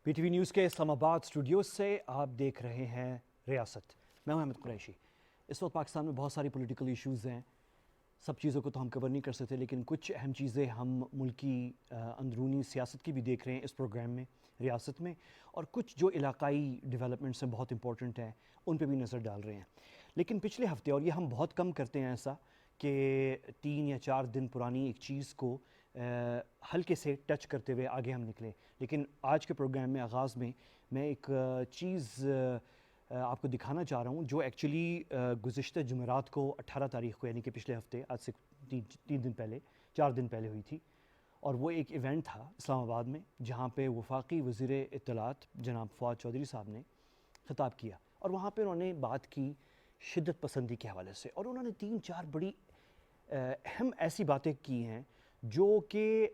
P T V news کے اسلام آباد studios سے آپ دیکھ رہے ہیں ریاست. میں ہوں احمد قریشی. اس وقت پاکستان میں بہت ساری پولیٹیکل ایشوز ہیں. سب چیزوں کو تو ہم کور نہیں کر سکتے، لیکن کچھ اہم چیزیں ہم ملکی اندرونی سیاست کی بھی دیکھ رہے ہیں اس پروگرام میں ریاست میں، اور کچھ جو علاقائی ڈیولپمنٹس ہیں بہت امپورٹنٹ ہیں ان پہ بھی نظر ڈال رہے ہیں. لیکن پچھلے ہفتے، اور یہ ہم بہت کم کرتے ہیں ایسا کہ 3 یا 4 دن پرانی ایک چیز کو ہلکے سے ٹچ کرتے ہوئے آگے ہم نکلیں، لیکن آج کے پروگرام میں آغاز میں ایک چیز آپ کو دکھانا چاہ رہا ہوں جو ایکچولی گزشتہ جمعرات کو 18 تاریخ کو، یعنی کہ پچھلے ہفتے، آج سے 3 دن پہلے 4 دن پہلے ہوئی تھی. اور وہ ایک ایونٹ تھا اسلام آباد میں جہاں پہ وفاقی وزیر اطلاعات جناب فواد چودھری صاحب نے خطاب کیا، اور وہاں پہ انہوں نے بات کی شدت پسندی کے حوالے سے، اور انہوں نے 3-4 بڑی اہم ایسی باتیں کی ہیں جو کہ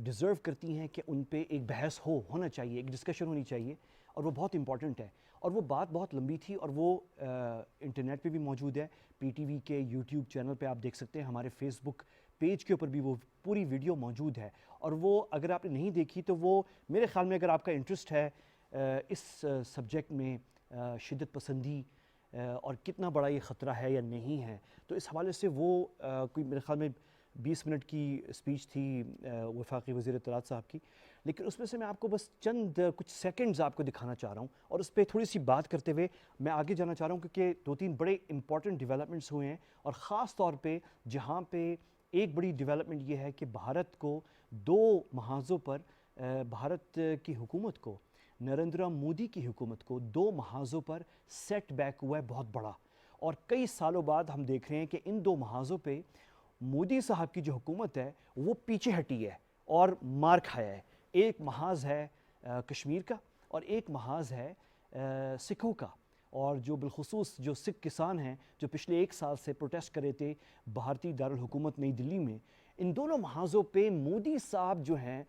ڈیزرو کرتی ہیں کہ ان پہ ایک بحث ہونا چاہیے، ایک ڈسکشن ہونی چاہیے، اور وہ بہت امپورٹنٹ ہے. اور وہ بات بہت لمبی تھی، اور وہ انٹرنیٹ پہ بھی موجود ہے. پی ٹی وی کے یوٹیوب چینل پہ آپ دیکھ سکتے ہیں، ہمارے فیس بک پیج کے اوپر بھی وہ پوری ویڈیو موجود ہے. اور وہ اگر آپ نے نہیں دیکھی تو وہ میرے خیال میں، اگر آپ کا انٹرسٹ ہے اس سبجیکٹ میں، شدت پسندی اور کتنا بڑا یہ خطرہ ہے یا نہیں ہے، تو اس حوالے سے وہ کوئی میرے خیال میں 20 منٹ کی اسپیچ تھی وفاقی وزیر اطلاعات صاحب کی. لیکن اس میں سے میں آپ کو بس چند کچھ سیکنڈز آپ کو دکھانا چاہ رہا ہوں، اور اس پہ تھوڑی سی بات کرتے ہوئے میں آگے جانا چاہ رہا ہوں، کیونکہ 2-3 بڑے امپورٹنٹ ڈیولپمنٹس ہوئے ہیں. اور خاص طور پہ جہاں پہ ایک بڑی ڈیولپمنٹ یہ ہے کہ بھارت کو 2 محاذوں پر، بھارت کی حکومت کو، نریندر مودی کی حکومت کو 2 محاذوں پر سیٹ بیک ہوا ہے بہت بڑا. اور کئی سالوں بعد ہم دیکھ رہے ہیں کہ ان 2 محاذوں پہ مودی صاحب کی جو حکومت ہے وہ پیچھے ہٹی ہے اور مار کھایا ہے. ایک محاذ ہے کشمیر کا، اور ایک محاذ ہے سکھوں کا. اور جو بالخصوص جو سکھ کسان ہیں جو پچھلے 1 سال سے پروٹیسٹ کر رہے تھے بھارتی دارالحکومت نئی دلی میں، ان دونوں محاذوں پہ مودی صاحب جو ہیں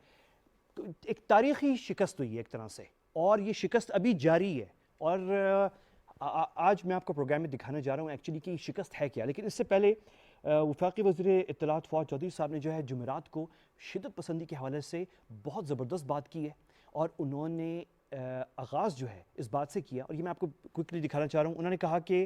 ایک تاریخی شکست ہوئی ہے ایک طرح سے، اور یہ شکست ابھی جاری ہے. اور آج میں آپ کو پروگرام میں دکھانے جا رہا ہوں ایکچولی کہ یہ شکست ہے کیا. لیکن اس سے پہلے وفاقی وزیر اطلاعات فواد چودھری صاحب نے جو ہے جمعرات کو شدت پسندی کے حوالے سے بہت زبردست بات کی ہے، اور انہوں نے آغاز جو ہے اس بات سے کیا، اور یہ میں آپ کو کوئکلی دکھانا چاہ رہا ہوں. انہوں نے کہا کہ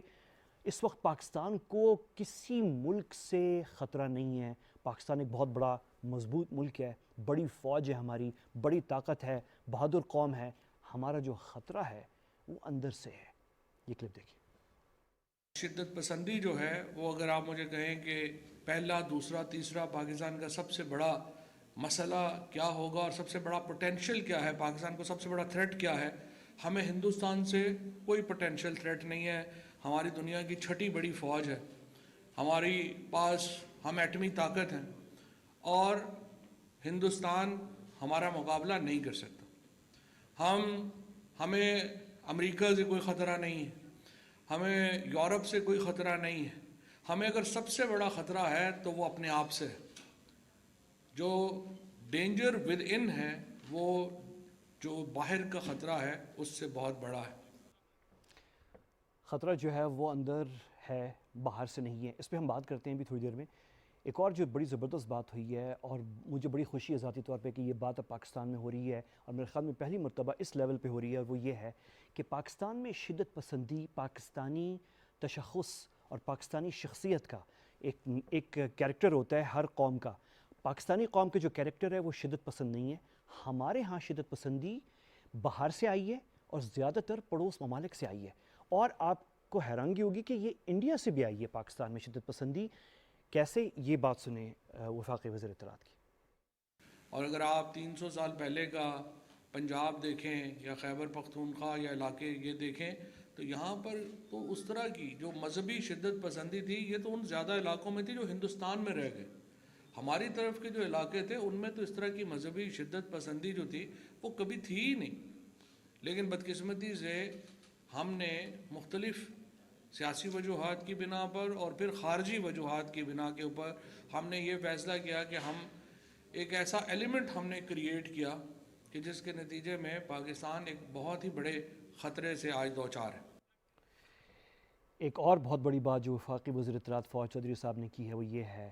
اس وقت پاکستان کو کسی ملک سے خطرہ نہیں ہے. پاکستان ایک بہت بڑا مضبوط ملک ہے، بڑی فوج ہے ہماری، بڑی طاقت ہے، بہادر قوم ہے. ہمارا جو خطرہ ہے وہ اندر سے ہے. یہ کلپ دیکھیں. شدت پسندی جو ہے وہ، اگر آپ مجھے کہیں کہ پہلا، دوسرا، تیسرا پاکستان کا سب سے بڑا مسئلہ کیا ہوگا اور سب سے بڑا پوٹینشل کیا ہے، پاکستان کو سب سے بڑا تھریٹ کیا ہے، ہمیں ہندوستان سے کوئی پوٹینشل تھریٹ نہیں ہے. ہماری دنیا کی 6ٹھی بڑی فوج ہے، ہماری پاس، ہم ایٹمی طاقت ہیں، اور ہندوستان ہمارا مقابلہ نہیں کر سکتا. ہمیں امریکہ سے کوئی خطرہ نہیں ہے، ہمیں یورپ سے کوئی خطرہ نہیں ہے. ہمیں اگر سب سے بڑا خطرہ ہے تو وہ اپنے آپ سے ہے. جو ڈینجر ود ان ہے وہ جو باہر کا خطرہ ہے اس سے بہت بڑا ہے. خطرہ جو ہے وہ اندر ہے، باہر سے نہیں ہے. اس پہ ہم بات کرتے ہیں بھی تھوڑی دیر میں. ایک اور جو بڑی زبردست بات ہوئی ہے، اور مجھے بڑی خوشی ہے ذاتی طور پہ کہ یہ بات اب پاکستان میں ہو رہی ہے، اور میرے خیال میں پہلی مرتبہ اس لیول پہ ہو رہی ہے، اور وہ یہ ہے کہ پاکستان میں شدت پسندی پاکستانی تشخص اور پاکستانی شخصیت کا ایک کیریکٹر ہوتا ہے ہر قوم کا. پاکستانی قوم کے جو کیریکٹر ہے وہ شدت پسند نہیں ہے. ہمارے ہاں شدت پسندی باہر سے آئی ہے، اور زیادہ تر پڑوس ممالک سے آئی ہے. اور آپ کو حیرانگی ہوگی کہ یہ انڈیا سے بھی آئی ہے پاکستان میں شدت پسندی. کیسے؟ یہ بات سنیں وفاقی وزیر اطلاعات کی. اور اگر آپ 300 سال پہلے کا پنجاب دیکھیں یا خیبر پختونخوا یا علاقے یہ دیکھیں تو یہاں پر تو اس طرح کی جو مذہبی شدت پسندی تھی، یہ تو ان زیادہ علاقوں میں تھی جو ہندوستان میں رہ گئے. ہماری طرف کے جو علاقے تھے ان میں تو اس طرح کی مذہبی شدت پسندی جو تھی وہ کبھی تھی ہی نہیں. لیکن بدقسمتی سے ہم نے مختلف سیاسی وجوہات کی بنا پر اور پھر خارجی وجوہات کی بنا کے اوپر ہم نے یہ فیصلہ کیا کہ ہم ایک ایسا ایلیمنٹ ہم نے کریٹ کیا کہ جس کے نتیجے میں پاکستان ایک بہت ہی بڑے خطرے سے آج دوچار ہے. ایک اور بہت بڑی بات جو وفاقی وزیر اطلاعات فواد چودھری صاحب نے کی ہے وہ یہ ہے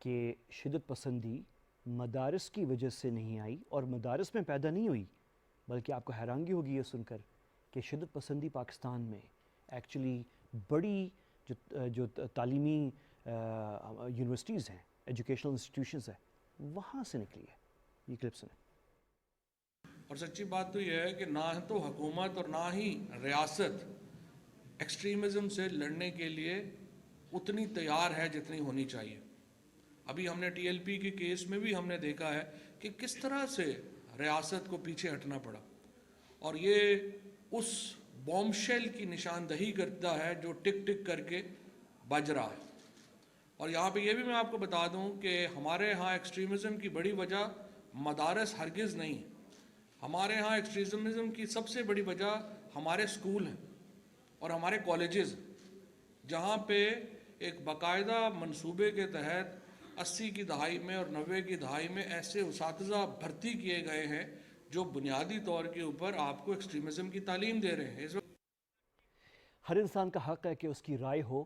کہ شدت پسندی مدارس کی وجہ سے نہیں آئی، اور مدارس میں پیدا نہیں ہوئی. بلکہ آپ کو حیرانگی ہوگی یہ سن کر کہ شدت پسندی پاکستان میں ایکچولی بڑی جو تعلیمی یونیورسٹیز ہیں، ایجوکیشنل انسٹیٹیوشنز ہیں، وہاں سے نکلی ہے. یہ کلپ سنیں. اور سچی بات تو یہ ہے کہ نہ تو حکومت اور نہ ہی ریاست ایکسٹریمزم سے لڑنے کے لیے اتنی تیار ہے جتنی ہونی چاہیے. ابھی ہم نے ٹی ایل پی کے کیس میں بھی ہم نے دیکھا ہے کہ کس طرح سے ریاست کو پیچھے ہٹنا پڑا، اور یہ اس بوم شیل کی نشاندہی کرتا ہے جو ٹک ٹک کر کے بج رہا ہے. اور یہاں پہ یہ بھی میں آپ کو بتا دوں کہ ہمارے ہاں ایکسٹریمزم کی بڑی وجہ مدارس ہرگز نہیں ہے. ہمارے ہاں ایکسٹریمزم کی سب سے بڑی وجہ ہمارے اسکول ہیں اور ہمارے کالجز، جہاں پہ ایک باقاعدہ منصوبے کے تحت 80 کی دہائی میں اور 90 کی دہائی میں ایسے اساتذہ بھرتی کیے گئے ہیں جو بنیادی طور کے اوپر آپ کو ایکسٹریمزم کی تعلیم دے رہے ہیں. ہر انسان کا حق ہے کہ اس کی رائے ہو،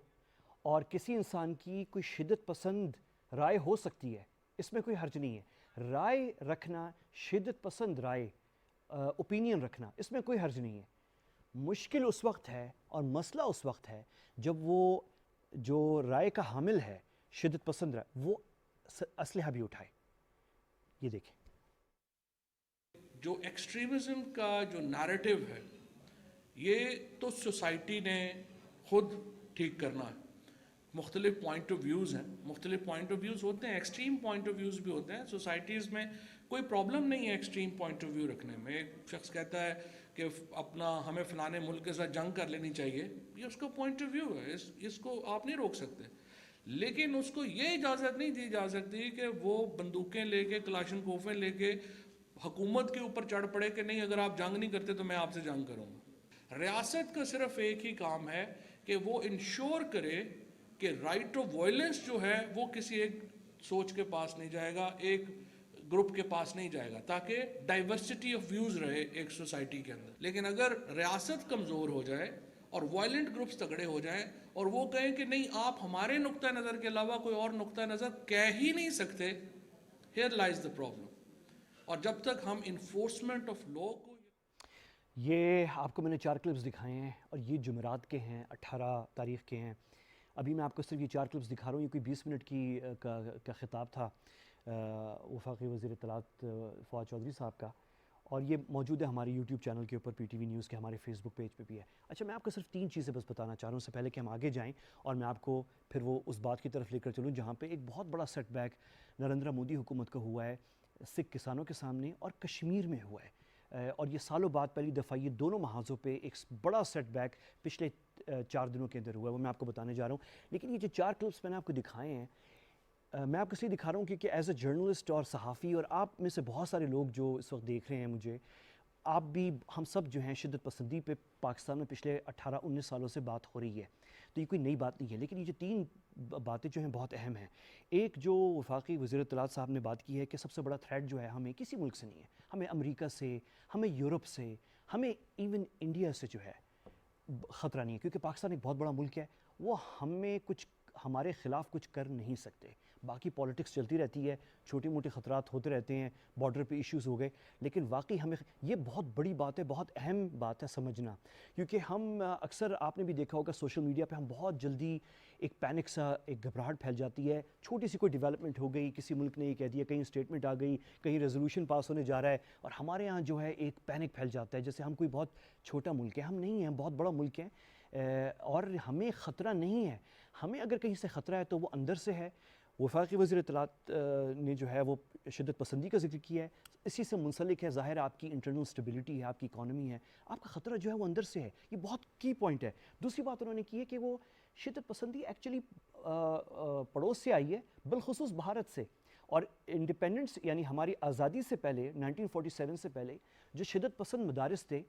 اور کسی انسان کی کوئی شدت پسند رائے ہو سکتی ہے، اس میں کوئی حرج نہیں ہے. رائے رکھنا، شدت پسند رائے، اوپینین رکھنا، اس میں کوئی حرج نہیں ہے. مشکل اس وقت ہے اور مسئلہ اس وقت ہے جب وہ جو رائے کا حامل ہے، شدت پسند رائے، وہ اسلحہ بھی اٹھائے. یہ دیکھیں. جو ایکسٹریمزم کا جو نیریٹو ہے، یہ تو سوسائٹی نے خود ٹھیک کرنا ہے. مختلف پوائنٹ آف ویوز ہیں، مختلف پوائنٹ آف ویوز ہوتے ہیں، ایکسٹریم پوائنٹ آف ویوز بھی ہوتے ہیں. سوسائٹیز میں کوئی پرابلم نہیں ہے ایکسٹریم پوائنٹ آف ویو رکھنے میں. ایک شخص کہتا ہے کہ اپنا ہمیں فلانے ملک کے ساتھ جنگ کر لینی چاہیے، یہ اس کا پوائنٹ آف ویو ہے، اس کو آپ نہیں روک سکتے. لیکن اس کو یہ اجازت نہیں دی جا سکتی کہ وہ بندوقیں لے کے، کلاشن کوفیں لے کے حکومت کے اوپر چڑھ پڑے کہ نہیں اگر آپ جنگ نہیں کرتے تو میں آپ سے جنگ کروں گا. ریاست کا صرف ایک ہی کام ہے کہ وہ انشور کرے کہ رائٹ آف وائلنس جو ہے وہ کسی ایک سوچ کے پاس نہیں جائے گا، ایک گروپ کے پاس نہیں جائے گا، تاکہ ڈائیورسٹی آف ویوز رہے ایک سوسائٹی کے اندر. لیکن اگر ریاست کمزور ہو جائے اور وائلنٹ گروپس تگڑے ہو جائیں اور وہ کہیں کہ نہیں آپ ہمارے نقطہ نظر کے علاوہ کوئی اور نقطہ نظر کہہ ہی نہیں سکتے، ہیئر لائز دا پرابلم. اور جب تک ہم انفورسمنٹ آف لا کو، یہ آپ کو میں نے 4 کلپس دکھائے ہیں اور یہ جمعرات کے ہیں، 18 تاریخ کے ہیں. ابھی میں آپ کو صرف یہ 4 کلپس دکھا رہا ہوں. یہ کوئی 20 منٹ کا خطاب تھا وفاقی وزیر اطلاعات فواد چودھری صاحب کا، اور یہ موجود ہے ہمارے یوٹیوب چینل کے اوپر، پی ٹی وی نیوز کے ہمارے فیس بک پیج پہ بھی ہے. اچھا، میں آپ کو صرف 3 چیزیں بس بتانا چاہ رہا ہوں اس سے پہلے کہ ہم آگے جائیں، اور میں آپ کو پھر وہ اس بات کی طرف لے کر چلوں جہاں پہ ایک بہت بڑا سیٹ بیک نریندر مودی حکومت کا ہوا ہے سکھ کسانوں کے سامنے اور کشمیر میں ہوا ہے. اور یہ سالوں بعد پہلی دفعہ یہ دونوں محاذوں پہ ایک بڑا سیٹ بیک پچھلے 4 دنوں کے اندر ہوا ہے، وہ میں آپ کو بتانے جا رہا ہوں. لیکن یہ جو 4 کلپس میں نے آپ کو دکھائے ہیں، میں آپ کو اس لیے دکھا رہا ہوں کیونکہ ایز اے جرنلسٹ اور صحافی، اور آپ میں سے بہت سارے لوگ جو اس وقت دیکھ رہے ہیں مجھے، آپ بھی، ہم سب جو ہیں شدت پسندی پہ پاکستان میں پچھلے 18-19 سالوں سے بات ہو رہی ہے، تو یہ کوئی نئی بات نہیں ہے. لیکن یہ جو 3 باتیں جو ہیں بہت اہم ہیں. ایک جو وفاقی وزیر اطلاعات صاحب نے بات کی ہے کہ سب سے بڑا تھریٹ جو ہے ہمیں کسی ملک سے نہیں ہے، ہمیں امریکہ سے، ہمیں یورپ سے، ہمیں ایون انڈیا سے جو ہے خطرہ نہیں ہے، کیونکہ پاکستان ایک بہت بڑا ملک ہے، وہ ہمارے خلاف کچھ کر نہیں سکتے. باقی پالیٹکس چلتی رہتی ہے، چھوٹی موٹے خطرات ہوتے رہتے ہیں، بارڈر پہ ایشوز ہو گئے، لیکن واقعی ہمیں یہ بہت بڑی بات ہے، بہت اہم بات ہے سمجھنا. کیونکہ ہم اکثر، آپ نے بھی دیکھا ہوگا سوشل میڈیا پہ، ہم بہت جلدی ایک پینک سا، ایک گھبراہٹ پھیل جاتی ہے. چھوٹی سی کوئی ڈیولپمنٹ ہو گئی، کسی ملک نے یہ کہہ دیا، کہیں اسٹیٹمنٹ آ گئی، کہیں ریزولوشن پاس ہونے جا رہا ہے، اور ہمارے ہاں جو ہے ایک پینک پھیل جاتا ہے جیسے ہم کوئی بہت چھوٹا ملک ہے. ہم نہیں ہیں، ہم بہت بڑا ملک ہے، اور ہمیں خطرہ نہیں ہے. ہمیں اگر کہیں سے خطرہ ہے تو وہ اندر سے ہے. وفاقی وزیر اطلاعات نے جو ہے وہ شدت پسندی کا ذکر کیا ہے، اسی سے منسلک ہے. ظاہر ہے آپ کی انٹرنل اسٹیبلٹی ہے، آپ کی اکانومی ہے، آپ کا خطرہ جو ہے وہ اندر سے ہے. یہ بہت کی پوائنٹ ہے. دوسری بات انہوں نے کی ہے کہ وہ شدت پسندی ایکچولی پڑوس سے آئی ہے، بالخصوص بھارت سے. اور انڈیپینڈنس یعنی ہماری آزادی سے پہلے 1947 سے پہلے جو شدت پسند مدارس تھے،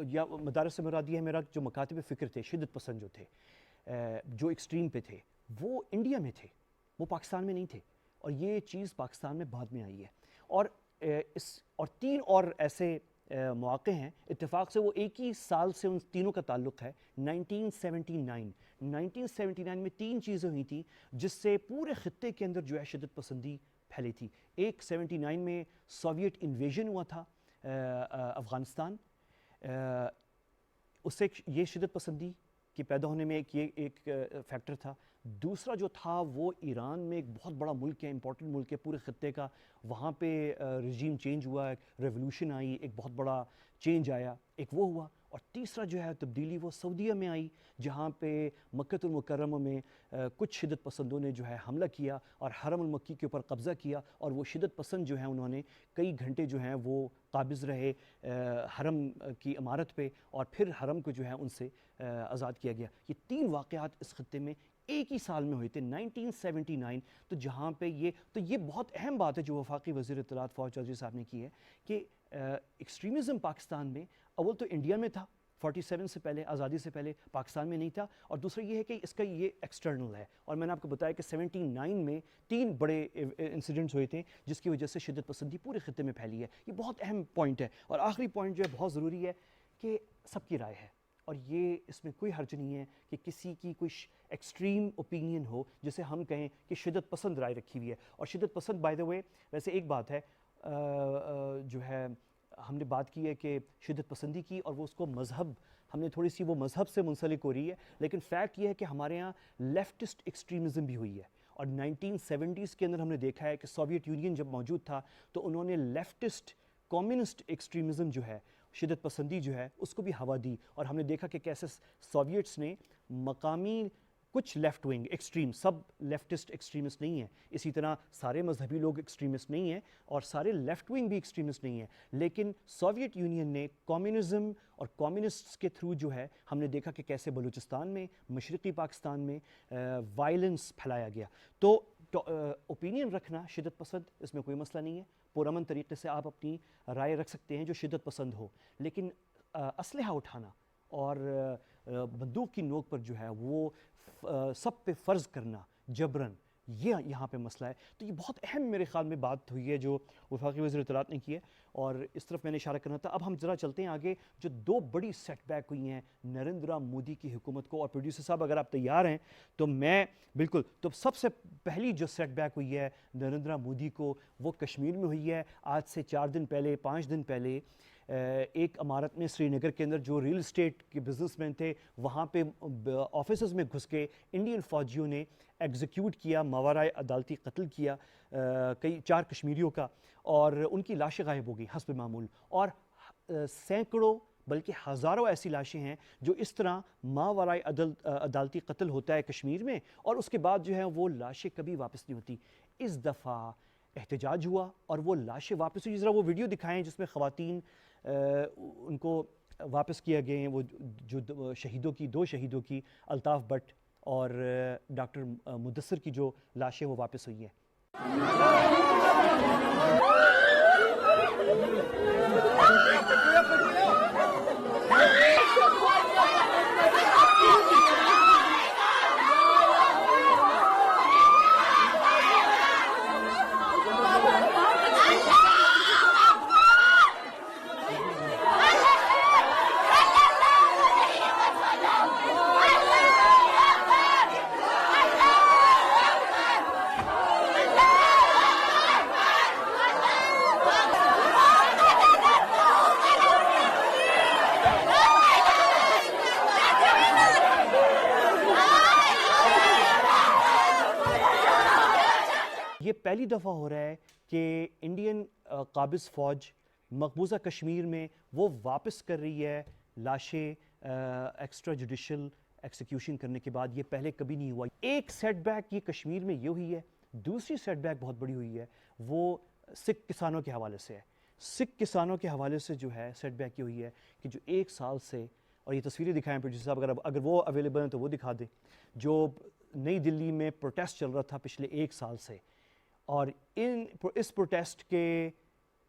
یا مدارس سے مراد یہ ہے میرا جو مکاتب فکر تھے شدت پسند جو تھے، جو ایکسٹریم پہ تھے، وہ انڈیا میں تھے، وہ پاکستان میں نہیں تھے. اور یہ چیز پاکستان میں بعد میں آئی ہے. اور 3 اور ایسے مواقع ہیں اتفاق سے، وہ ایک ہی سال سے ان تینوں کا تعلق ہے. 1979 میں 3 چیزیں ہوئی تھیں جس سے پورے خطے کے اندر جو ہے شدت پسندی پھیلی تھی. ایک 79 میں سوویٹ انویژن ہوا تھا افغانستان، اس سے یہ شدت پسندی کے پیدا ہونے میں ایک فیکٹر تھا. دوسرا جو تھا وہ ایران میں ایک بہت بڑا ملک ہے، امپورٹنٹ ملک ہے پورے خطے کا، وہاں پہ رجیم چینج ہوا، ریولوشن آئی، ایک بہت بڑا چینج آیا، ایک وہ ہوا. اور تیسرا جو ہے تبدیلی وہ سعودیہ میں آئی، جہاں پہ مکہ المکرمہ میں کچھ شدت پسندوں نے جو ہے حملہ کیا اور حرم المکی کے اوپر قبضہ کیا، اور وہ شدت پسند جو ہیں انہوں نے کئی گھنٹے جو ہیں وہ قابض رہے حرم کی عمارت پہ، اور پھر حرم کو جو ہے ان سے آزاد کیا گیا. یہ 3 واقعات اس خطے میں ایک ہی سال میں ہوئے تھے 1979. تو جہاں پہ یہ بہت اہم بات ہے جو وفاقی وزیر اطلاعات فواد چودھری صاحب نے کی ہے کہ ایکسٹریمزم پاکستان میں اول تو انڈیا میں تھا 47 سے پہلے، آزادی سے پہلے پاکستان میں نہیں تھا، اور دوسرا یہ ہے کہ اس کا یہ ایکسٹرنل ہے. اور میں نے آپ کو بتایا کہ 79 میں 3 بڑے انسیڈنٹس ہوئے تھے جس کی وجہ سے شدت پسندی پورے خطے میں پھیلی ہے. یہ بہت اہم پوائنٹ ہے. اور آخری پوائنٹ جو ہے بہت ضروری ہے کہ سب کی رائے ہے، اور یہ اس میں کوئی حرج نہیں ہے کہ کسی کی کوئی ایکسٹریم اوپینین ہو، جسے ہم کہیں کہ شدت پسند رائے رکھی ہوئی ہے. اور شدت پسند بائی دا وے ویسے ایک بات ہے جو ہے ہم نے بات کی ہے کہ شدت پسندی کی، اور وہ اس کو مذہب ہم نے تھوڑی سی وہ مذہب سے منسلک ہو رہی ہے، لیکن فیکٹ یہ ہے کہ ہمارے ہاں لیفٹسٹ ایکسٹریمزم بھی ہوئی ہے. اور 1970s کے اندر ہم نے دیکھا ہے کہ سوویت یونین جب موجود تھا تو انہوں نے لیفٹسٹ کمیونسٹ ایکسٹریمزم جو ہے، شدت پسندی جو ہے، اس کو بھی ہوا دی. اور ہم نے دیکھا کہ کیسے سوویٹس نے مقامی کچھ لیفٹ ونگ ایکسٹریم، سب لیفٹسٹ ایکسٹریمسٹ نہیں ہیں، اسی طرح سارے مذہبی لوگ ایکسٹریمسٹ نہیں ہیں، اور سارے لیفٹ ونگ بھی ایکسٹریمسٹ نہیں ہیں، لیکن سوویت یونین نے کمیونزم اور کمیونسٹس کے تھرو جو ہے ہم نے دیکھا کہ کیسے بلوچستان میں، مشرقی پاکستان میں وائلنس پھیلایا گیا. تو اوپینین رکھنا شدت پسند اس میں کوئی مسئلہ نہیں ہے، پرامن طریقے سے آپ اپنی رائے رکھ سکتے ہیں جو شدت پسند ہو، لیکن اسلحہ اٹھانا اور بندوق کی نوک پر جو ہے وہ سب پہ فرض کرنا جبراً، یہ یہاں پہ مسئلہ ہے. تو یہ بہت اہم میرے خیال میں بات ہوئی ہے جو وفاقی وزیر اطلاعات نے کی ہے، اور اس طرف میں نے اشارہ کرنا تھا. اب ہم ذرا چلتے ہیں آگے. جو 2 بڑی سیٹ بیک ہوئی ہیں نریندرا مودی کی حکومت کو، اور پروڈیوسر صاحب اگر آپ تیار ہیں تو میں بالکل، تو سب سے پہلی جو سیٹ بیک ہوئی ہے نریندرا مودی کو وہ کشمیر میں ہوئی ہے. آج سے 4 دن پہلے 5 دن پہلے ایک عمارت میں سری نگر کے اندر جو ریل اسٹیٹ کے بزنس مین تھے، وہاں پہ آفیسز میں گھس کے انڈین فوجیوں نے ایگزیکیوٹ کیا، ماورائے عدالتی قتل کیا 4 کشمیریوں کا، اور ان کی لاشیں غائب ہو گئی حسب معمول. اور سینکڑوں بلکہ ہزاروں ایسی لاشیں ہیں جو اس طرح ماورائے عدالتی قتل ہوتا ہے کشمیر میں، اور اس کے بعد جو ہے وہ لاشیں کبھی واپس نہیں ہوتی. اس دفعہ احتجاج ہوا اور وہ لاشیں واپس ہوئی. ذرا وہ ویڈیو دکھائیں جس میں خواتین ان کو واپس کیا گئے ہیں، وہ جو شہیدوں کی 2 شہیدوں کی، الطاف بٹ اور ڈاکٹر مدثر کی جو لاشیں وہ واپس ہوئی ہیں. یہ پہلی دفعہ ہو رہا ہے کہ انڈین قابض فوج مقبوضہ کشمیر میں وہ واپس کر رہی ہے لاشیں ایکسٹرا جوڈیشل ایکسیکیوشن کرنے کے بعد. یہ پہلے کبھی نہیں ہوا. ایک سیٹ بیک یہ کشمیر میں یہ ہوئی ہے. دوسری سیٹ بیک بہت بڑی ہوئی ہے، وہ سکھ کسانوں کے حوالے سے ہے. سکھ کسانوں کے حوالے سے جو ہے سیٹ بیک یہ ہوئی ہے کہ جو 1 سال سے، اور یہ تصویریں دکھائیں پروڈیوسر صاحب اگر وہ اویلیبل ہیں تو وہ دکھا دیں، جو نئی دلی میں پروٹیسٹ چل رہا تھا پچھلے 1 سال سے، اور اس پروٹیسٹ کے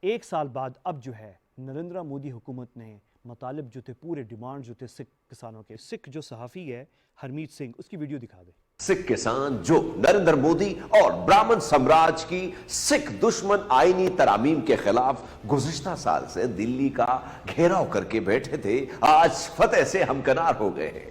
1 سال بعد اب جو ہے نریندرا مودی حکومت نے مطالب جو تھے، پورے ڈیمانڈ جو تھے سکھ کسانوں کے، سکھ جو صحافی ہے ہرمیت سنگھ، اس کی ویڈیو دکھا دیں. سکھ کسان جو نریندر مودی اور برامن سمراج کی سکھ دشمن آئینی ترامیم کے خلاف گزشتہ سال سے دلی کا گھیراؤ کر کے بیٹھے تھے، آج فتح سے ہمکنار ہو گئے ہیں.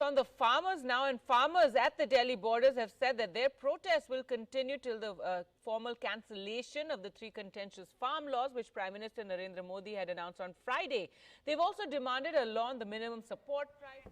On the farmers now, and farmers at the Delhi borders have said that their protest will continue till the formal cancellation of the 3 contentious farm laws which Prime Minister Narendra Modi had announced on Friday. They've also demanded a law on the minimum support price.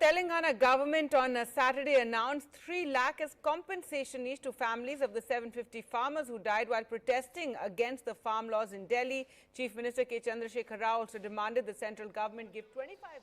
Telangana government on Saturday announced 3 lakh as compensation each to families of the 750 farmers who died while protesting against the farm laws in Delhi. Chief Minister K. Chandrasekhar Rao also demanded the central government give 25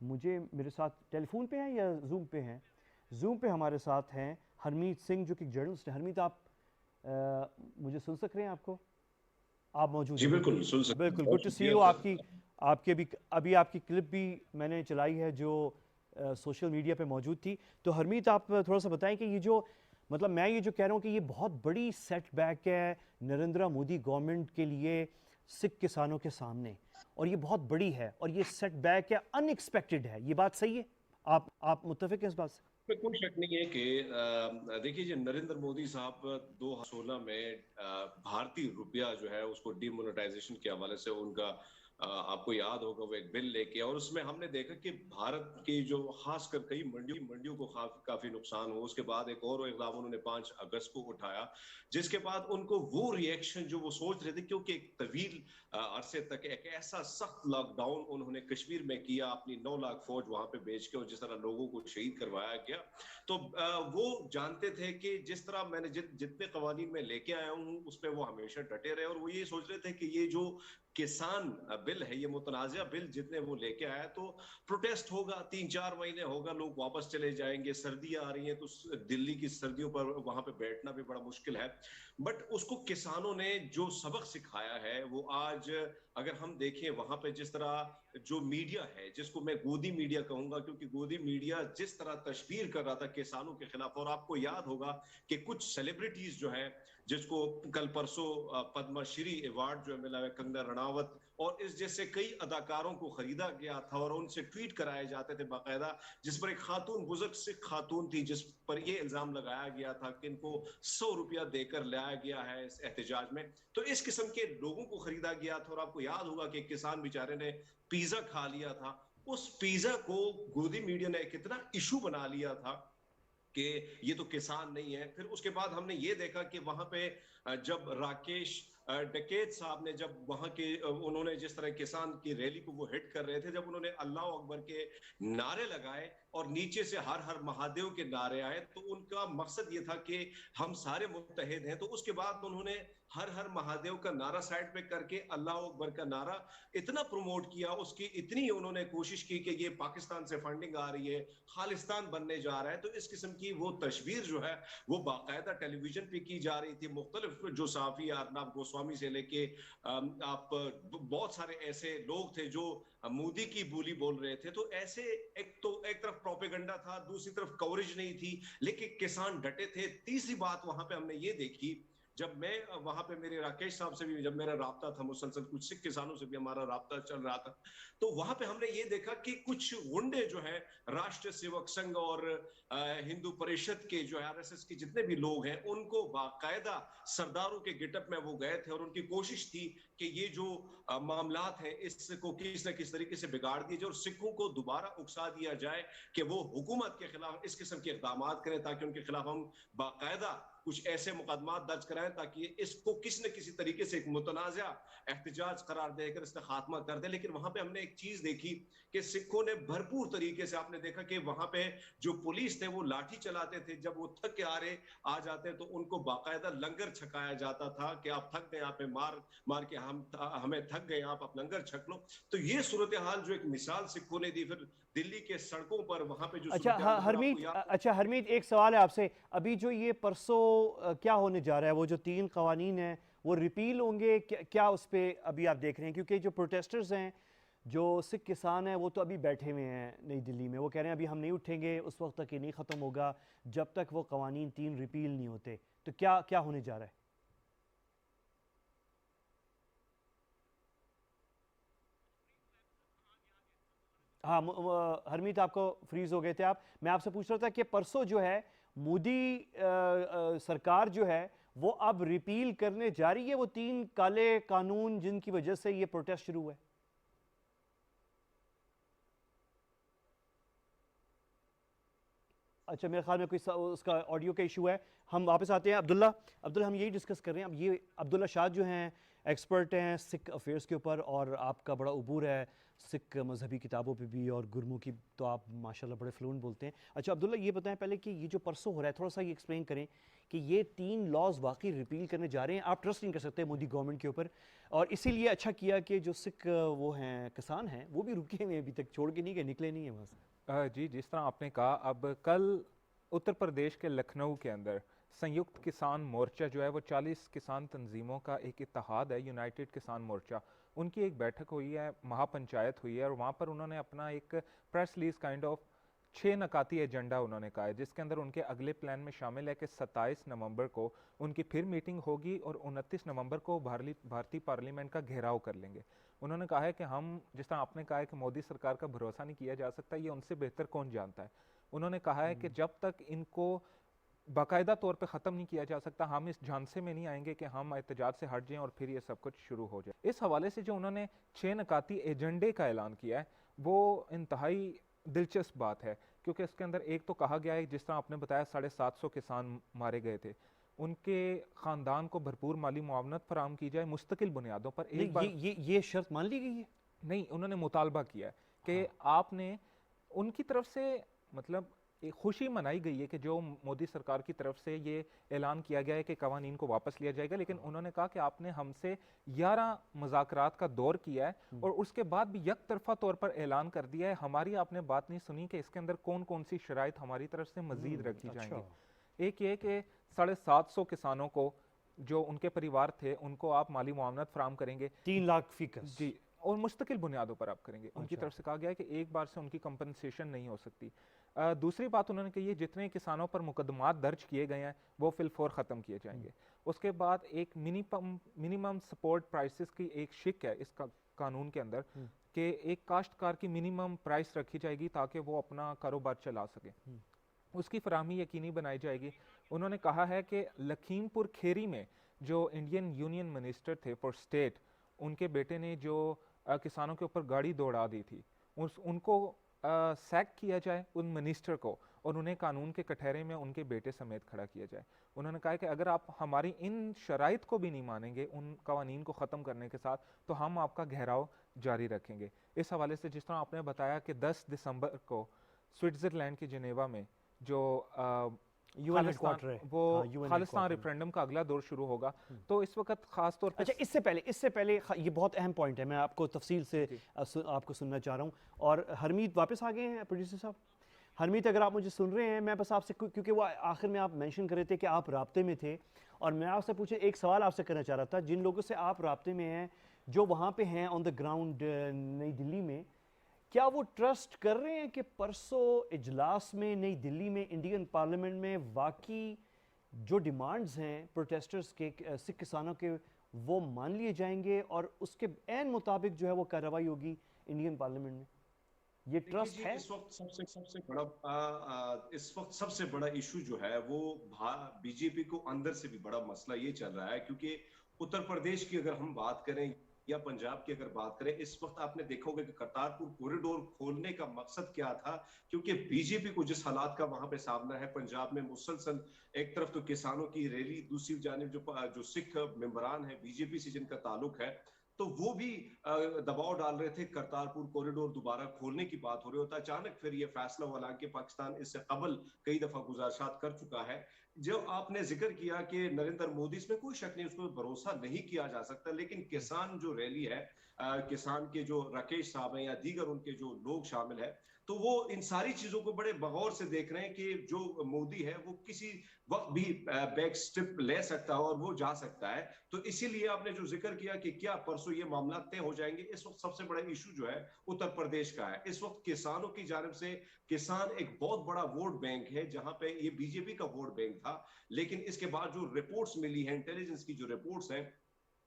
مجھے میرے ساتھ ٹیلی phone پہ ہیں یا zoom پہ ہیں؟ Zoom پہ ہمارے ساتھ ہیں ہرمیت سنگھ جو کہ جرنلسٹ ہیں. ہرمیت آپ مجھے سن سک رہے ہیں؟ آپ کو آپ موجود جی ہیں؟ بالکل سن سکتے بالکل ہیں. Good to see you. آپ کی ابھی آپ کی کلپ بھی میں نے چلائی ہے جو سوشل میڈیا پہ موجود تھی. تو ہرمیت آپ تھوڑا سا بتائیں کہ یہ جو مطلب میں یہ جو کہہ رہا ہوں کہ یہ بہت بڑی سیٹ بیک ہے نریندرا مودی گورنمنٹ کے لیے سکھ کسانوں کے سامنے, اور یہ بہت بڑی ہے اور یہ سیٹ بیک ہے ان ایکسپیکٹڈ ہے. یہ بات صحیح ہے؟ آپ متفق ہیں اس بات سے؟ کوئی شک نہیں ہے کہ دیکھیے جی نریندر مودی صاحب 2016 میں بھارتی روپیہ جو ہے اس کو ڈی مونیٹائزیشن کے حوالے سے ان کا آپ کو یاد ہوگا وہ ایک بل لے کے, اور اس میں ہم نے دیکھا کہ بھارت کی جو خاص کر کئی منڈیوں کو کافی نقصان ہو. اس کے بعد ایک اور اقدام انہوں نے 5 اگست کو اٹھایا, جس کے بعد ان کو وہ ریئیکشن جو وہ سوچ رہے تھے, کیونکہ ایک طویل عرصے تک ایک ایسا سخت لاک ڈاؤن انہوں نے کشمیر میں کیا, اپنی 9 لاکھ فوج وہاں پہ بھیج کے, اور جس طرح لوگوں کو شہید کروایا گیا, تو وہ جانتے تھے کہ جس طرح میں نے جتنے قوانین میں لے کے آیا ہوں اس پہ وہ ہمیشہ ڈٹے رہے, اور وہ یہ سوچ رہے تھے کہ یہ جو کسان بل ہے, یہ متنازع بل جتنے وہ لے کے آیا تو پروٹیسٹ ہوگا, 3-4 مہینے ہوگا, لوگ واپس چلے جائیں گے, سردیاں آ رہی ہیں تو دلی کی سردیوں پر وہاں پہ بیٹھنا بھی بڑا مشکل ہے. بٹ اس کو کسانوں نے جو سبق سکھایا ہے وہ آج اگر ہم دیکھیں وہاں پہ جس طرح جو میڈیا ہے, جس کو میں گودی میڈیا کہوں گا, کیونکہ گودی میڈیا جس طرح تشہیر کر رہا تھا کسانوں کے خلاف, اور آپ کو یاد ہوگا کہ کچھ سیلیبریٹیز جو ہیں جس کو کل پرسوں پدما شری ایوارڈ جو ملا ہے, کنگنا رناوت اور اس جیسے کئی اداکاروں کو خریدا گیا تھا اور ان سے ٹویٹ کرائے جاتے تھے باقاعدہ, جس پر ایک خاتون بزرگ سکھ خاتون تھی جس پر یہ الزام لگایا گیا تھا کہ ان کو 100 روپیہ دے کر لایا گیا ہے اس احتجاج میں. تو اس قسم کے لوگوں کو خریدا گیا تھا, اور آپ کو یاد ہوگا کہ ایک کسان بیچارے نے پیزا کھا لیا تھا, اس پیزا کو گودی میڈیا نے کتنا ایشو بنا لیا تھا کہ یہ تو کسان نہیں ہے. پھر اس کے بعد ہم نے یہ دیکھا کہ وہاں پہ جب راکیش ڈکیت صاحب نے جب وہاں کے انہوں نے جس طرح کسان کی ریلی کو وہ ہٹ کر رہے تھے, جب انہوں نے اللہ اکبر کے نعرے لگائے اور نیچے سے ہر ہر مہادیو کے نعرے آئے, تو ان کا مقصد یہ تھا کہ ہم سارے متحد ہیں. تو اس کے بعد انہوں نے ہر ہر مہادیو کا نعرہ سائڈ پہ کر کے اللہ اکبر کا نعرہ اتنا پروموٹ کیا, اس کی اتنی انہوں نے کوشش کی کہ یہ پاکستان سے فنڈنگ آ رہی ہے, خالستان بننے جا رہا ہے. تو اس قسم کی وہ تشویر جو ہے وہ باقاعدہ ٹیلی ویژن پہ کی جا رہی تھی. مختلف جو صحافی ارنب گوسوامی سے لے کے آپ بہت سارے ایسے لوگ تھے جو مودی کی بولی بول رہے تھے. تو ایسے ایک طرف پروپیگنڈا تھا, دوسری طرف کوریج نہیں تھی, لیکن کسان ڈٹے تھے. تیسری بات وہاں پہ ہم نے یہ دیکھی, جب میں وہاں پہ میرے راکیش صاحب سے بھی جب میرا رابطہ تھا مسلسل, کچھ سکھ کسانوں سے بھی ہمارا رابطہ چل رہا تھا, تو وہاں پہ ہم نے یہ دیکھا کہ کچھ غنڈے جو ہیں راشٹر سیوک سنگھ اور ہندو پریشد کے جو RSS کے جتنے بھی لوگ ہیں, ان کو باقاعدہ سرداروں کے گٹ اپ میں وہ گئے تھے, اور ان کی کوشش تھی کہ یہ جو معاملات ہیں اس کو کس نہ کس طریقے سے بگاڑ دیا جائے, اور سکھوں کو دوبارہ اکسا دیا جائے کہ وہ حکومت کے خلاف اس قسم کے اقدامات کریں, تاکہ ان کے خلاف ہم باقاعدہ کچھ ایسے مقدمات درج کرائیں تاکہ اس کو کسی نہ کسی طریقے سے ایک متنازع احتجاج قرار دے کر اس کا خاتمہ کر دیں. لیکن وہاں پہ ہم نے ایک چیز دیکھی کہ سکھوں نے بھرپور طریقے سے, آپ نے دیکھا کہ وہاں پہ جو پولیس تھے وہ لاٹھی چلاتے تھے, جب وہ تھک کے آ جاتے تو ان کو باقاعدہ لنگر چھکایا جاتا تھا کہ آپ تھک گئے, آپ مار کے ہمیں تھک گئے, آپ لنگر چھک لو. تو یہ صورتحال جو ایک مثال سکھوں نے دی, پھر دلی کے سڑکوں پر وہاں پہ جو ہرمیت ایک سوال ہے آپ سے, ابھی جو یہ پرسوں کیا ہونے جا رہا ہے, وہ جو 3 قوانین ہیں وہ ریپیل ہوں گے کیا اس پہ ابھی آپ دیکھ رہے ہیں؟ کیونکہ جو پروٹیسٹرز ہیں, جو سکھ کسان ہیں, وہ تو ابھی بیٹھے ہوئے ہیں نئی دلی میں, وہ کہہ رہے ہیں ابھی ہم نہیں اٹھیں گے اس وقت تک یہ نہیں ختم ہوگا جب تک وہ قوانین 3 ریپیل نہیں ہوتے. تو کیا ہونے جا رہا ہے؟ ہاں ہرمیت آپ کو فریز ہو گئے تھے آپ. میں آپ سے پوچھ رہا تھا کہ پرسوں جو ہے مودی سرکار جو ہے وہ اب ریپیل کرنے جا رہی ہے وہ 3 کالے قانون جن کی وجہ سے یہ پروٹیسٹ شروع ہوا ہے. اچھا میرے خیال میں کوئی اس کا آڈیو کا ایشو ہے. ہم واپس آتے ہیں. عبداللہ ہم یہی ڈسکس کر رہے ہیں. اب یہ عبداللہ شاہ جو ہیں ایکسپرٹ ہیں سکھ افیئرس کے اوپر, اور آپ کا بڑا عبور ہے سکھ مذہبی کتابوں پہ بھی, اور گرمو کی تو آپ ماشاءاللہ بڑے فلوئنٹ بولتے ہیں. اچھا عبداللہ یہ بتائیں پہلے کہ یہ جو پرسوں ہو رہا ہے تھوڑا سا یہ ایکسپلین کریں کہ یہ 3 لاز واقعی ریپیل کرنے جا رہے ہیں. آپ ٹرسٹ نہیں کر سکتے مودی گورنمنٹ کے اوپر, اور اسی لیے اچھا کیا کہ جو سکھ وہ ہیں کسان ہیں وہ بھی رکے ہوئے ہیں, ابھی تک چھوڑ کے نہیں گئے, نکلے نہیں ہیں وہاں سے. جی جس طرح آپ نے کہا, اب کل اتر پردیش کے لکھنؤ کے اندر سنیکت کسان مورچہ جو ہے وہ 40 کسان تنظیموں کا ایک اتحاد ہے, یونائٹڈ کسان مورچہ, ان کی ایک بیٹھک ہوئی ہے, مہا پنچایت ہوئی ہے, اور وہاں پر انہوں نے اپنا ایک پریس ریلیز کائنڈ آف 6 نکاتی ایجنڈا انہوں نے کہا ہے, جس کے اندر ان کے اگلے پلان میں شامل ہے کہ 27 نومبر کو ان کی پھر میٹنگ ہوگی اور 29 نومبر کو بھارتی پارلیمنٹ کا گھیراؤ کر لیں گے. انہوں نے کہا ہے کہ ہم, جس طرح آپ نے کہا ہے کہ مودی سرکار کا بھروسہ نہیں کیا جا سکتا, یہ ان سے بہتر کون جانتا ہے. انہوں نے کہا ہے کہ جب تک ان کو باقاعدہ طور پہ ختم نہیں کیا جا سکتا, ہم اس جھانسے میں نہیں آئیں گے کہ ہم احتجاج سے ہٹ جائیں اور پھر یہ سب کچھ شروع ہو جائے. اس حوالے سے جو انہوں نے 6 نکاتی ایجنڈے کا اعلان کیا ہے وہ انتہائی دلچسپ بات ہے, کیونکہ اس کے اندر ایک تو کہا گیا ہے, جس طرح آپ نے بتایا 750 کسان مارے گئے تھے, ان کے خاندان کو بھرپور مالی معاونت فراہم کی جائے مستقل بنیادوں پر. ایک بار یہ شرط مان لی گئی ہے نہیں, انہوں نے مطالبہ کیا ہے کہ آپ نے ان کی طرف سے مطلب ایک خوشی منائی گئی ہے کہ جو مودی سرکار کی طرف سے یہ اعلان کیا گیا ہے کہ قوانین کو واپس لیا جائے گا, لیکن انہوں نے کہا کہ آپ نے ہم سے 11 مذاکرات کا دور کیا ہے اور اس کے بعد بھی یک طرفہ طور پر اعلان کر دیا ہے, ہماری آپ نے بات نہیں سنی کہ اس کے اندر کون کون سی شرائط ہماری طرف سے مزید رکھی جائیں گی. ایک یہ کہ 750 کسانوں کو جو ان کے پریوار تھے ان کو آپ مالی معاونت فراہم کریں گے 3 لاکھ فیکس, جی, اور مستقل بنیادوں پر آپ کریں گے. ان کی طرف سے کہا گیا ہے کہ ایک بار سے ان کی کمپنسیشن نہیں ہو سکتی. دوسری بات انہوں نے کہی ہے جتنے کسانوں پر مقدمات درج کیے گئے ہیں وہ فی الفور ختم کیے جائیں گے. اس کے بعد ایک منیمم سپورٹ پرائسز کی ایک شک ہے اس قانون کے اندر کہ ایک کاشتکار کی منیمم پرائس رکھی جائے گی تاکہ وہ اپنا کاروبار چلا سکے, اس کی فراہمی یقینی بنائی جائے گی. انہوں نے کہا ہے کہ لکھیم پور کھیری میں جو انڈین یونین منسٹر تھے فار اسٹیٹ, ان کے بیٹے نے جو کسانوں کے اوپر گاڑی دوڑا دی تھی, ان کو سیک کیا جائے ان منسٹر کو, اور انہیں قانون کے کٹہرے میں ان کے بیٹے سمیت کھڑا کیا جائے. انہوں نے کہا کہ اگر آپ ہماری ان شرائط کو بھی نہیں مانیں گے ان قوانین کو ختم کرنے کے ساتھ, تو ہم آپ کا گھیراؤ جاری رکھیں گے. اس حوالے سے جس طرح آپ نے بتایا کہ 10 دسمبر کو سوئٹزرلینڈ کی جنیوا میں جو خالصتان ریفرینڈم کا اگلا دور شروع ہوگا, تو اس وقت خاص طور پر اچھا اس سے پہلے یہ بہت اہم پوائنٹ ہے, میں آپ کو تفصیل سے آپ کو سننا چاہ رہا ہوں. اور حرمیت واپس آ گئے ہیں پروڈیوسر صاحب. حرمیت اگر آپ مجھے سن رہے ہیں, میں بس آپ سے, کیونکہ وہ آخر میں آپ مینشن کر رہے تھے کہ آپ رابطے میں تھے, اور میں آپ سے پوچھے ایک سوال آپ سے کرنا چاہ رہا تھا, جن لوگوں سے آپ رابطے میں ہیں جو وہاں پہ ہیں آن دا گراؤنڈ نئی دلی میں, کیا وہ ٹرسٹ کر رہے ہیں کہ پرسوں اجلاس میں نئی دلی میں انڈین پارلیمنٹ میں واقعی جو ڈیمانڈز ہیں پروٹیسٹرز کے سکھ کسانوں کے وہ مان لیے جائیں گے اور اس کے عین مطابق جو ہے وہ کارروائی ہوگی انڈین پارلیمنٹ میں؟ یہ ٹرسٹ ہے؟ اس وقت سب سے بڑا ایشو جو ہے وہ بی جے پی کو اندر سے بھی بڑا مسئلہ یہ چل رہا ہے, کیونکہ اتر پردیش کی اگر ہم بات کریں یا پنجاب کی اگر بات کریں, اس وقت آپ نے دیکھو گے کہ کرتارپور کوریڈور کھولنے کا مقصد کیا تھا, کیونکہ بی جے پی کو جس حالات کا وہاں پہ سامنا ہے پنجاب میں, مسلسل ایک طرف تو کسانوں کی ریلی, دوسری جانب جو سکھ ممبران ہیں بی جے پی سے جن کا تعلق ہے, تو وہ بھی دباؤ ڈال رہے تھے کرتارپور کوریڈور دوبارہ کھولنے کی بات ہو رہی ہوتا. اچانک پھر یہ فیصلہ ہوا, حالانکہ پاکستان اس سے قبل کئی دفعہ گزارشات کر چکا ہے. جو آپ نے ذکر کیا کہ نریندر مودی, اس میں کوئی شک نہیں, اس کو بھروسہ نہیں کیا جا سکتا, لیکن کسان جو ریلی ہے, کسان کے جو راکیش صاحب ہیں یا دیگر ان کے جو لوگ شامل ہیں, تو وہ ان ساری چیزوں کو بڑے بغور سے دیکھ رہے ہیں کہ جو مودی ہے وہ کسی وقت بھی بیک سٹیپ لے سکتا ہے اور وہ جا سکتا ہے. تو اسی لیے آپ نے جو ذکر کیا کہ کیا پرسوں یہ معاملات طے ہو جائیں گے, اس وقت سب سے بڑا ایشو جو ہے اتر پردیش کا ہے. اس وقت کسانوں کی جانب سے کسان ایک بہت بڑا ووٹ بینک ہے, جہاں پہ یہ بی جے پی کا ووٹ بینک تھا, لیکن اس کے بعد جو رپورٹس ملی ہیں, انٹیلیجنس کی جو رپورٹس ہیں,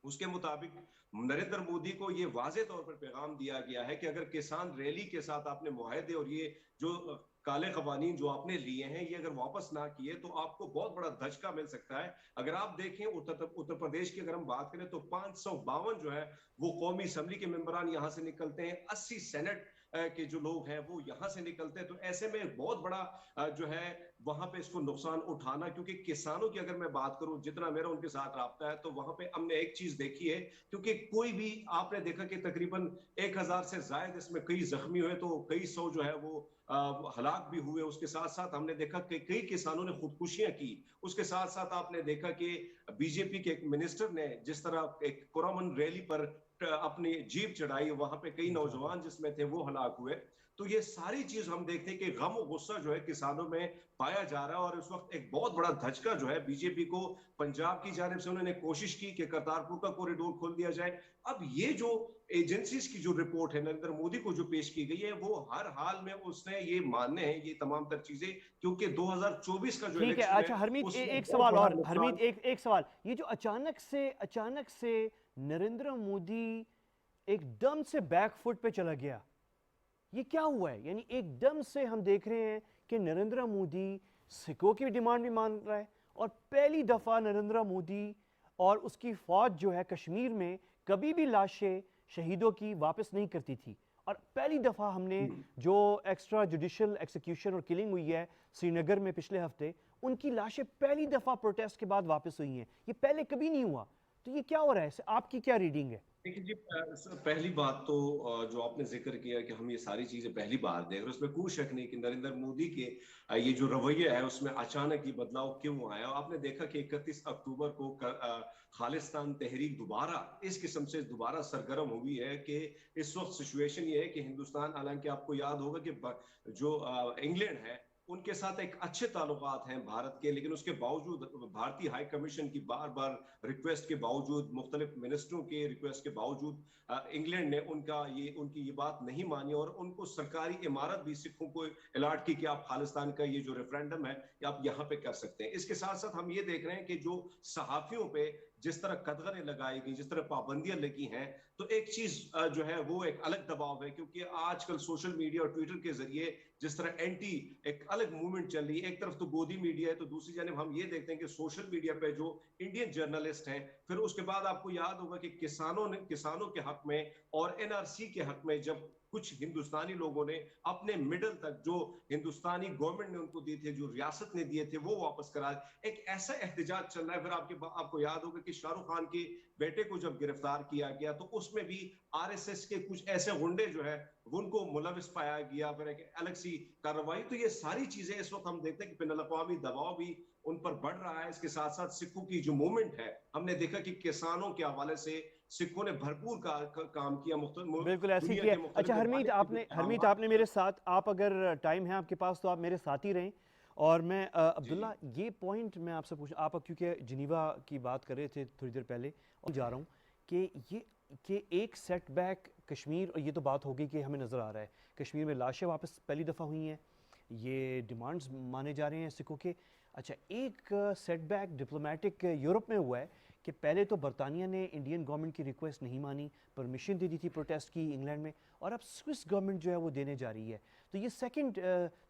اس کے مطابق نریندر مودی کو یہ واضح طور پر پیغام دیا گیا ہے کہ اگر کسان ریلی کے ساتھ آپ نے معاہدے اور یہ جو کالے قوانین جو آپ نے لیے ہیں یہ اگر واپس نہ کیے تو آپ کو بہت بڑا دھچکا مل سکتا ہے. اگر آپ دیکھیں اتر پردیش کی اگر ہم بات کریں تو 552 جو ہے وہ قومی اسمبلی کے ممبران یہاں سے نکلتے ہیں, 80 سینٹ کے جو لوگ ہیں وہ یہاں سے نکلتے ہیں. تو ایسے میں بہت بڑا جو ہے وہاں پہ اس کو نقصان اٹھانا, کیونکہ کسانوں کی اگر میں بات کروں, جتنا میرا ان کے ساتھ رابطہ ہے, تو وہاں پہ ہم نے ایک چیز دیکھی ہے, کیونکہ کوئی بھی آپ نے دیکھا کہ تقریباً 1000 سے زائد اس میں کئی زخمی ہوئے, تو کئی سو جو ہے وہ ہلاک بھی ہوئے. اس کے ساتھ ساتھ ہم نے دیکھا کہ کئی کسانوں نے خودکشیاں کی. اس کے ساتھ ساتھ آپ نے دیکھا کہ بی جے پی کے ایک منسٹر نے جس طرح ایک پرامن ریلی پر اپنی جیپ چڑھائی, وہاں پہ کئی نوجوان جس میں تھے وہ ہلاک ہوئے. تو یہ ساری چیز ہم دیکھتے ہیں کہ غم و غصہ جو ہے کسانوں میں پایا جا رہا ہے. اور اس وقت ایک بہت بڑا دھچکا جو ہے بی جے پی کو پنجاب کی جانب سے, انہوں نے کوشش کی کہ کرتارپور کا کوریڈور کھول دیا جائے. اب یہ جو ایجنسیز کی جو رپورٹ ہے نریندر مودی کو جو پیش کی گئی ہے, وہ ہر حال میں اس نے یہ ماننے ہیں یہ تمام تر چیزیں, کیونکہ 2024 کا جو ٹھیک ہے. الیکشن اچھا حرمیت, اس میں ایک بہت سوال بڑا اور, نقصان. حرمیت ایک سوال, یہ جو اچانک سے نریندر مودی ایک دم سے بیک فٹ پہ چلا گیا, یہ کیا ہوا ہے؟ یعنی ایک دم سے ہم دیکھ رہے ہیں کہ نریندر مودی سکھوں کی ڈیمانڈ بھی مان رہا ہے, اور پہلی دفعہ نریندر مودی اور اس کی فوج جو ہے کشمیر میں کبھی بھی لاشیں شہیدوں کی واپس نہیں کرتی تھی, اور پہلی دفعہ ہم نے جو ایکسٹرا جوڈیشل ایکسیکیوشن اور کلنگ ہوئی ہے سری نگر میں پچھلے ہفتے, ان کی لاشیں پہلی دفعہ پروٹیسٹ کے بعد واپس ہوئی ہیں. یہ پہلے کبھی نہیں ہوا. تو یہ کیا ہو رہا ہے؟ آپ کی کیا ریڈنگ ہے؟ دیکھیں جی, پہلی بات تو جو آپ نے ذکر کیا کہ ہم یہ ساری چیزیں پہلی بار دیکھ رہے ہیں, اس میں کوئی شک نہیں کہ نریندر مودی کے یہ جو رویہ ہے اس میں اچانک یہ بدلاؤ کیوں آیا. آپ نے دیکھا کہ 31 اکتوبر کو خالصتان تحریک دوبارہ اس قسم سے دوبارہ سرگرم ہوئی ہے, کہ اس وقت سچویشن یہ ہے کہ ہندوستان, حالانکہ آپ کو یاد ہوگا کہ جو انگلینڈ ہے ان کے ساتھ ایک اچھے تعلقات ہیں بھارت کے, لیکن اس کے باوجود بھارتی ہائی کمیشن کی بار بار ریکویسٹ کے باوجود, مختلف منسٹروں کے ریکویسٹ کے باوجود, انگلینڈ نے ان کی یہ بات نہیں مانی, اور ان کو سرکاری عمارت بھی سکھوں کو الاٹ کی کہ آپ خالصتان کا یہ جو ریفرینڈم ہے یہ آپ یہاں پہ کر سکتے ہیں. اس کے ساتھ ساتھ ہم یہ دیکھ رہے ہیں کہ جو صحافیوں پہ جس طرح قدغنیں لگائی گئی, جس طرح پابندیاں لگی ہیں, تو ایک چیز جو ہے وہ ایک الگ دباؤ ہے, کیونکہ آج کل سوشل میڈیا اور ٹویٹر کے ذریعے جس طرح اینٹی ایک الگ موومنٹ چل رہی ہے, ایک طرف تو گودی میڈیا ہے, تو دوسری جانب ہم یہ دیکھتے ہیں کہ سوشل میڈیا پہ جو انڈین جرنلسٹ ہیں, پھر اس کے بعد آپ کو یاد ہوگا کہ کسانوں کے حق میں اور این آر سی کے حق میں جب کچھ ہندوستانی لوگوں نے اپنے مڈل تک جو ہندوستانی گورنمنٹ نے ان کو دیے تھے, جو ریاست نے دیے تھے, وہ واپس کرا, ایک ایسا احتجاج چل رہا ہے. پھر آپ کو یاد ہوگا کہ شاہ رخ خان کے بیٹے کو جب گرفتار کیا گیا تو اس میں بھی آر ایس ایس کے کچھ ایسے غنڈے جو ہے ان کو ملوث پایا گیا, پھر ایک الگ سی کارروائی. تو یہ ساری چیزیں اس وقت ہم دیکھتے ہیں کہ بین الاقوامی دباؤ بھی ان پر بڑھ رہا ہے. اس کے ساتھ ساتھ سکھوں کی جو موومنٹ ہے, ہم نے دیکھا کہ کسانوں کے حوالے سے سکھوں نے بھرپور کام کیا, بالکل ایسے کیا. اچھا حرمیت آپ نے میرے ساتھ, آپ اگر ٹائم ہے آپ کے پاس تو آپ میرے ساتھ ہی رہیں. اور میں عبداللہ یہ پوائنٹ میں آپ سے پوچھوں, آپ کیونکہ جنیوا کی بات کر رہے تھے تھوڑی دیر پہلے, اور جا رہا ہوں کہ ایک سیٹ بیک کشمیر, اور یہ تو بات ہوگی کہ ہمیں نظر آ رہا ہے کشمیر میں لاشیں واپس پہلی دفعہ ہوئی ہیں, یہ ڈیمانڈز مانے جا رہے ہیں سکھوں کے. اچھا ایک سیٹ بیک ڈپلومیٹک یورپ میں ہوا ہے کہ پہلے تو برطانیہ نے انڈین گورنمنٹ کی ریکویسٹ نہیں مانی, پرمیشن دے دی تھی پروٹیسٹ کی انگلینڈ میں, اور اب سوئس گورنمنٹ جو ہے وہ دینے جا رہی ہے. تو یہ سیکنڈ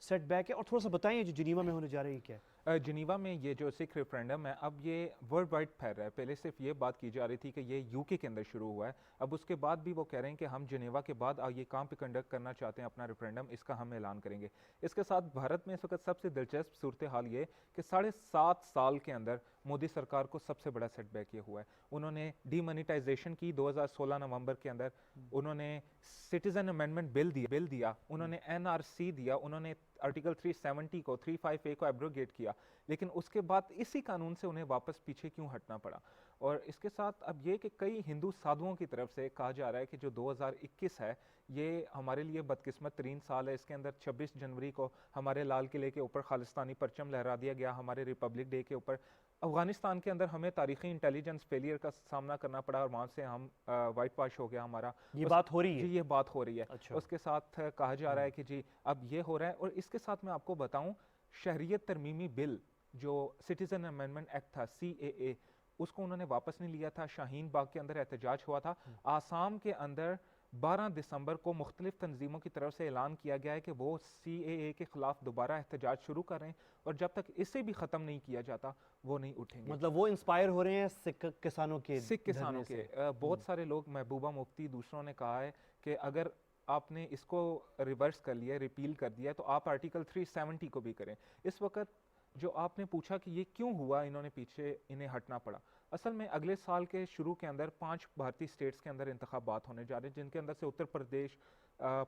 سیٹ بیک ہے, اور تھوڑا سا بتائیں جو جنیوا میں ہونے جا رہی ہے کیا ہے؟ جنیوا میں یہ جو سکھ ریفرینڈم ہے اب یہ ورلڈ وائڈ پھیل رہا ہے. پہلے صرف یہ بات کی جا رہی تھی کہ یہ یو کے اندر شروع ہوا ہے, اب اس کے بعد بھی وہ کہہ رہے ہیں کہ ہم جنیوا کے بعد یہ کام پہ کنڈکٹ کرنا چاہتے ہیں اپنا ریفرینڈم, اس کا ہم اعلان کریں گے. اس کے ساتھ بھارت میں اس وقت سب سے دلچسپ صورتحال یہ کہ 7.5 سال کے اندر مودی سرکار کو سب سے بڑا سیٹ بیک یہ ہوا ہے. انہوں نے ڈی منیٹائزیشن کی 2016 نومبر کے اندر, انہوں نے سٹیزن امینڈمنٹ بل دیا, انہوں نے این آر سی دیا, انہوں نے آرٹیکل 370 کو 35A کو ایبروگیٹ کیا, لیکن اس کے بعد اسی قانون سے انہیں واپس پیچھے کیوں ہٹنا پڑا. اور اس کے ساتھ اب یہ کہ کئی ہندو سادھوؤں کی طرف سے کہا جا رہا ہے کہ جو 2021 ہے یہ ہمارے لیے بدقسمت ترین سال ہے. اس کے اندر 26 جنوری کو ہمارے لال قلعے کے اوپر خالصتانی پرچم لہرا دیا گیا, ہمارے ریپبلک ڈے کے اوپر. افغانستان کے اندر ہمیں تاریخی انٹیلیجنس فیلئر کا سامنا کرنا پڑا, اور وہاں سے ہم وائٹ واش ہو گیا ہمارا. یہ بات ہو رہی ہے جی, یہ بات ہو رہی ہے. اچھا. اس کے ساتھ کہا جا رہا ہے کہ جی اب یہ ہو رہا ہے. اور اس کے ساتھ میں آپ کو بتاؤں, شہریت ترمیمی بل جو سٹیزن امینڈمنٹ ایکٹ تھا CAA, اس کو انہوں نے واپس نہیں لیا تھا. شاہین باغ کے اندر احتجاج ہوا تھا. آسام کے اندر 12 دسمبر کو مختلف تنظیموں کی طرف سے اعلان کیا گیا ہے کہ وہ CAA کے خلاف دوبارہ احتجاج شروع کر رہے ہیں, اور جب تک اسے بھی ختم نہیں کیا جاتا وہ نہیں اٹھیں گے. مطلب وہ انسپائر ہو رہے ہیں سکھ کسانوں کے بہت سارے لوگ, محبوبہ مفتی دوسروں نے کہا ہے کہ اگر آپ نے اس کو ریورس کر لیا, ریپیل کر دیا, تو آپ آرٹیکل 370 کو بھی کریں. اس وقت جو آپ نے پوچھا کہ یہ کیوں ہوا, انہوں نے پیچھے انہیں ہٹنا پڑا, اصل میں اگلے سال کے شروع کے اندر 5 بھارتی اسٹیٹس کے اندر انتخابات ہونے جا رہے ہیں, جن کے اندر سے اتر پردیش,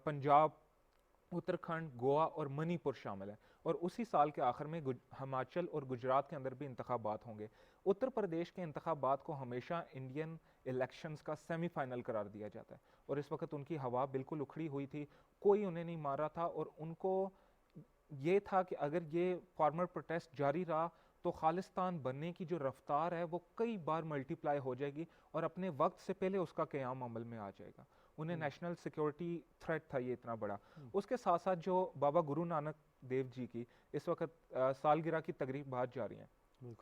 پنجاب, اتراکھنڈ, گوا اور منی پور شامل ہے, اور اسی سال کے آخر میں ہماچل اور گجرات کے اندر بھی انتخابات ہوں گے. اتر پردیش کے انتخابات کو ہمیشہ انڈین الیکشنز کا سیمی فائنل قرار دیا جاتا ہے, اور اس وقت ان کی ہوا بالکل اکھڑی ہوئی تھی, کوئی انہیں نہیں مارا تھا, اور ان کو یہ تھا کہ اگر یہ فارمر پروٹیسٹ جاری رہا تو خالصتان بننے کی جو رفتار ہے وہ کئی بار ملٹی پلائی ہو جائے گی, اور اپنے وقت سے پہلے اس کا قیام عمل میں آ جائے گا. انہیں نیشنل سیکیورٹی تھریٹ تھا یہ اتنا بڑا. اس کے ساتھ ساتھ جو بابا گرو نانک دیو جی کی اس وقت سالگرہ کی تقریبات جاری ہیں,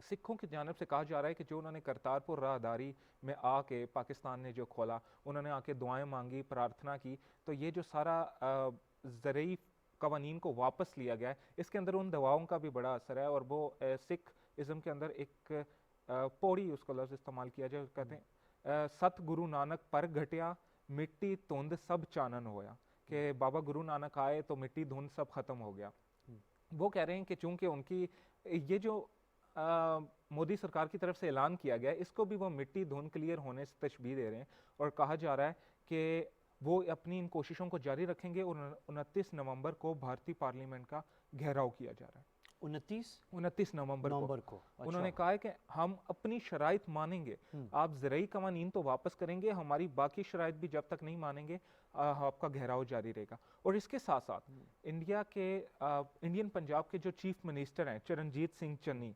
سکھوں کی جانب سے کہا جا رہا ہے کہ جو انہوں نے کرتارپور راہداری میں آ کے پاکستان نے جو کھولا, انہوں نے آ کے دعائیں مانگی, پرارتھنا کی, تو یہ جو سارا زرعی قوانین کو واپس لیا گیا ہے, اس کے اندر ان دعاؤں کا بھی بڑا اثر ہے. اور وہ سکھ ازم کے اندر ایک پوڑی اس کا لفظ استعمال کیا جائے, کہتے ہیں ست گرو نانک پر گھٹیا مٹی دھند سب چانن ہویا, کہ بابا گرو نانک آئے تو مٹی دھند سب ختم ہو گیا. وہ کہہ رہے ہیں کہ چونکہ ان کی یہ جو مودی سرکار کی طرف سے اعلان کیا گیا, اس کو بھی وہ مٹی دھند کلیئر ہونے سے تشبیہ دے رہے ہیں, اور کہا جا رہا ہے کہ وہ اپنی ان کوششوں کو جاری رکھیں گے, اور 29 نومبر کو بھارتی پارلیمنٹ کا گھیراؤ کیا جا رہا ہے. 29 نومبر کو انہوں نے کہا ہے کہ ہم اپنی شرائط مانیں گے, آپ زرعی قوانین تو واپس کریں گے, ہماری باقی شرائط بھی جب تک نہیں مانیں گے آپ کا گھیراؤ جاری رہے گا. اور اس کے ساتھ ساتھ انڈین پنجاب کے جو چیف منسٹر ہیں چرنجیت سنگھ چنی,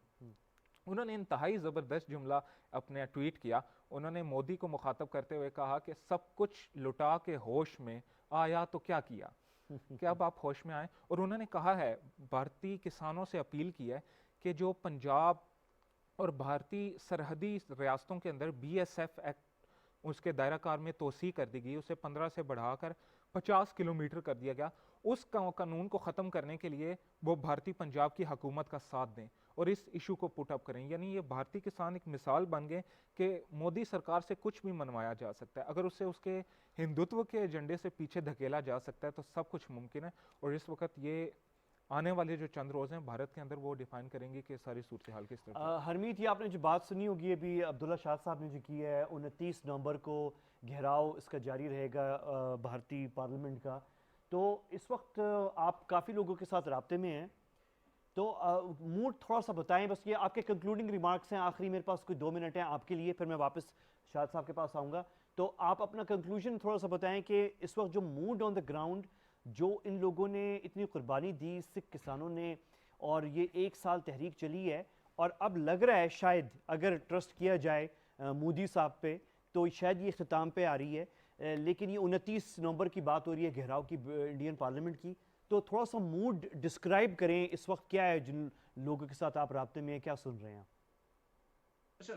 انہوں نے انتہائی زبردست جملہ اپنے ٹویٹ کیا. انہوں نے مودی کو مخاطب کرتے ہوئے کہا کہ سب کچھ لٹا کے ہوش میں آیا تو کیا کیا, کہ اب آپ ہوش میں آئیں. اور انہوں نے کہا ہے, بھارتی کسانوں سے اپیل کی ہے کہ جو پنجاب اور بھارتی سرحدی ریاستوں کے اندر BSF ایکٹ اس کے دائرہ کار میں توسیع کر دی گئی, اسے 15 سے بڑھا کر 50 کلومیٹر کر دیا گیا, اس قانون کو ختم کرنے کے لیے وہ بھارتی پنجاب کی حکومت کا ساتھ دیں اور اس ایشو کو پٹ اپ کریں. یعنی یہ بھارتی کسان ایک مثال بن گئے کہ مودی سرکار سے کچھ بھی منوایا جا سکتا ہے, اگر اسے اس کے ہندوتو کے ایجنڈے سے پیچھے دھکیلا جا سکتا ہے تو سب کچھ ممکن ہے. اور اس وقت یہ آنے والے جو چند روز ہیں بھارت کے اندر وہ ڈیفائن کریں گے کہ ساری صورتحال کس طرح. ہرمیت, یہ آپ نے جو بات سنی ہوگی ابھی عبداللہ شاد صاحب نے جو کی ہے, 29 نومبر کو گھیراؤ اس کا جاری رہے گا بھارتی پارلیمنٹ کا, تو اس وقت آپ کافی لوگوں کے ساتھ رابطے میں ہیں, تو موڈ تھوڑا سا بتائیں, بس یہ آپ کے کنکلوڈنگ ریمارکس ہیں, آخری میرے پاس کوئی 2 منٹ ہیں آپ کے لیے, پھر میں واپس شاد صاحب کے پاس آؤں گا. تو آپ اپنا کنکلوژن تھوڑا سا بتائیں کہ اس وقت جو موڈ آن دا گراؤنڈ, جو ان لوگوں نے اتنی قربانی دی سکھ کسانوں نے, اور یہ 1 سال تحریک چلی ہے, اور اب لگ رہا ہے شاید اگر ٹرسٹ کیا جائے مودی صاحب پہ تو شاید یہ اختتام پہ آ رہی ہے, لیکن یہ 29 نومبر کی بات ہو رہی ہے گھیراؤ کی انڈین پارلیمنٹ کی, تو تھوڑا سا موڈ ڈسکرائب کریں اس وقت کیا ہے, جن لوگوں کے ساتھ آپ رابطے میں ہیں, کیا سن رہے ہیں آپ؟ اچھا,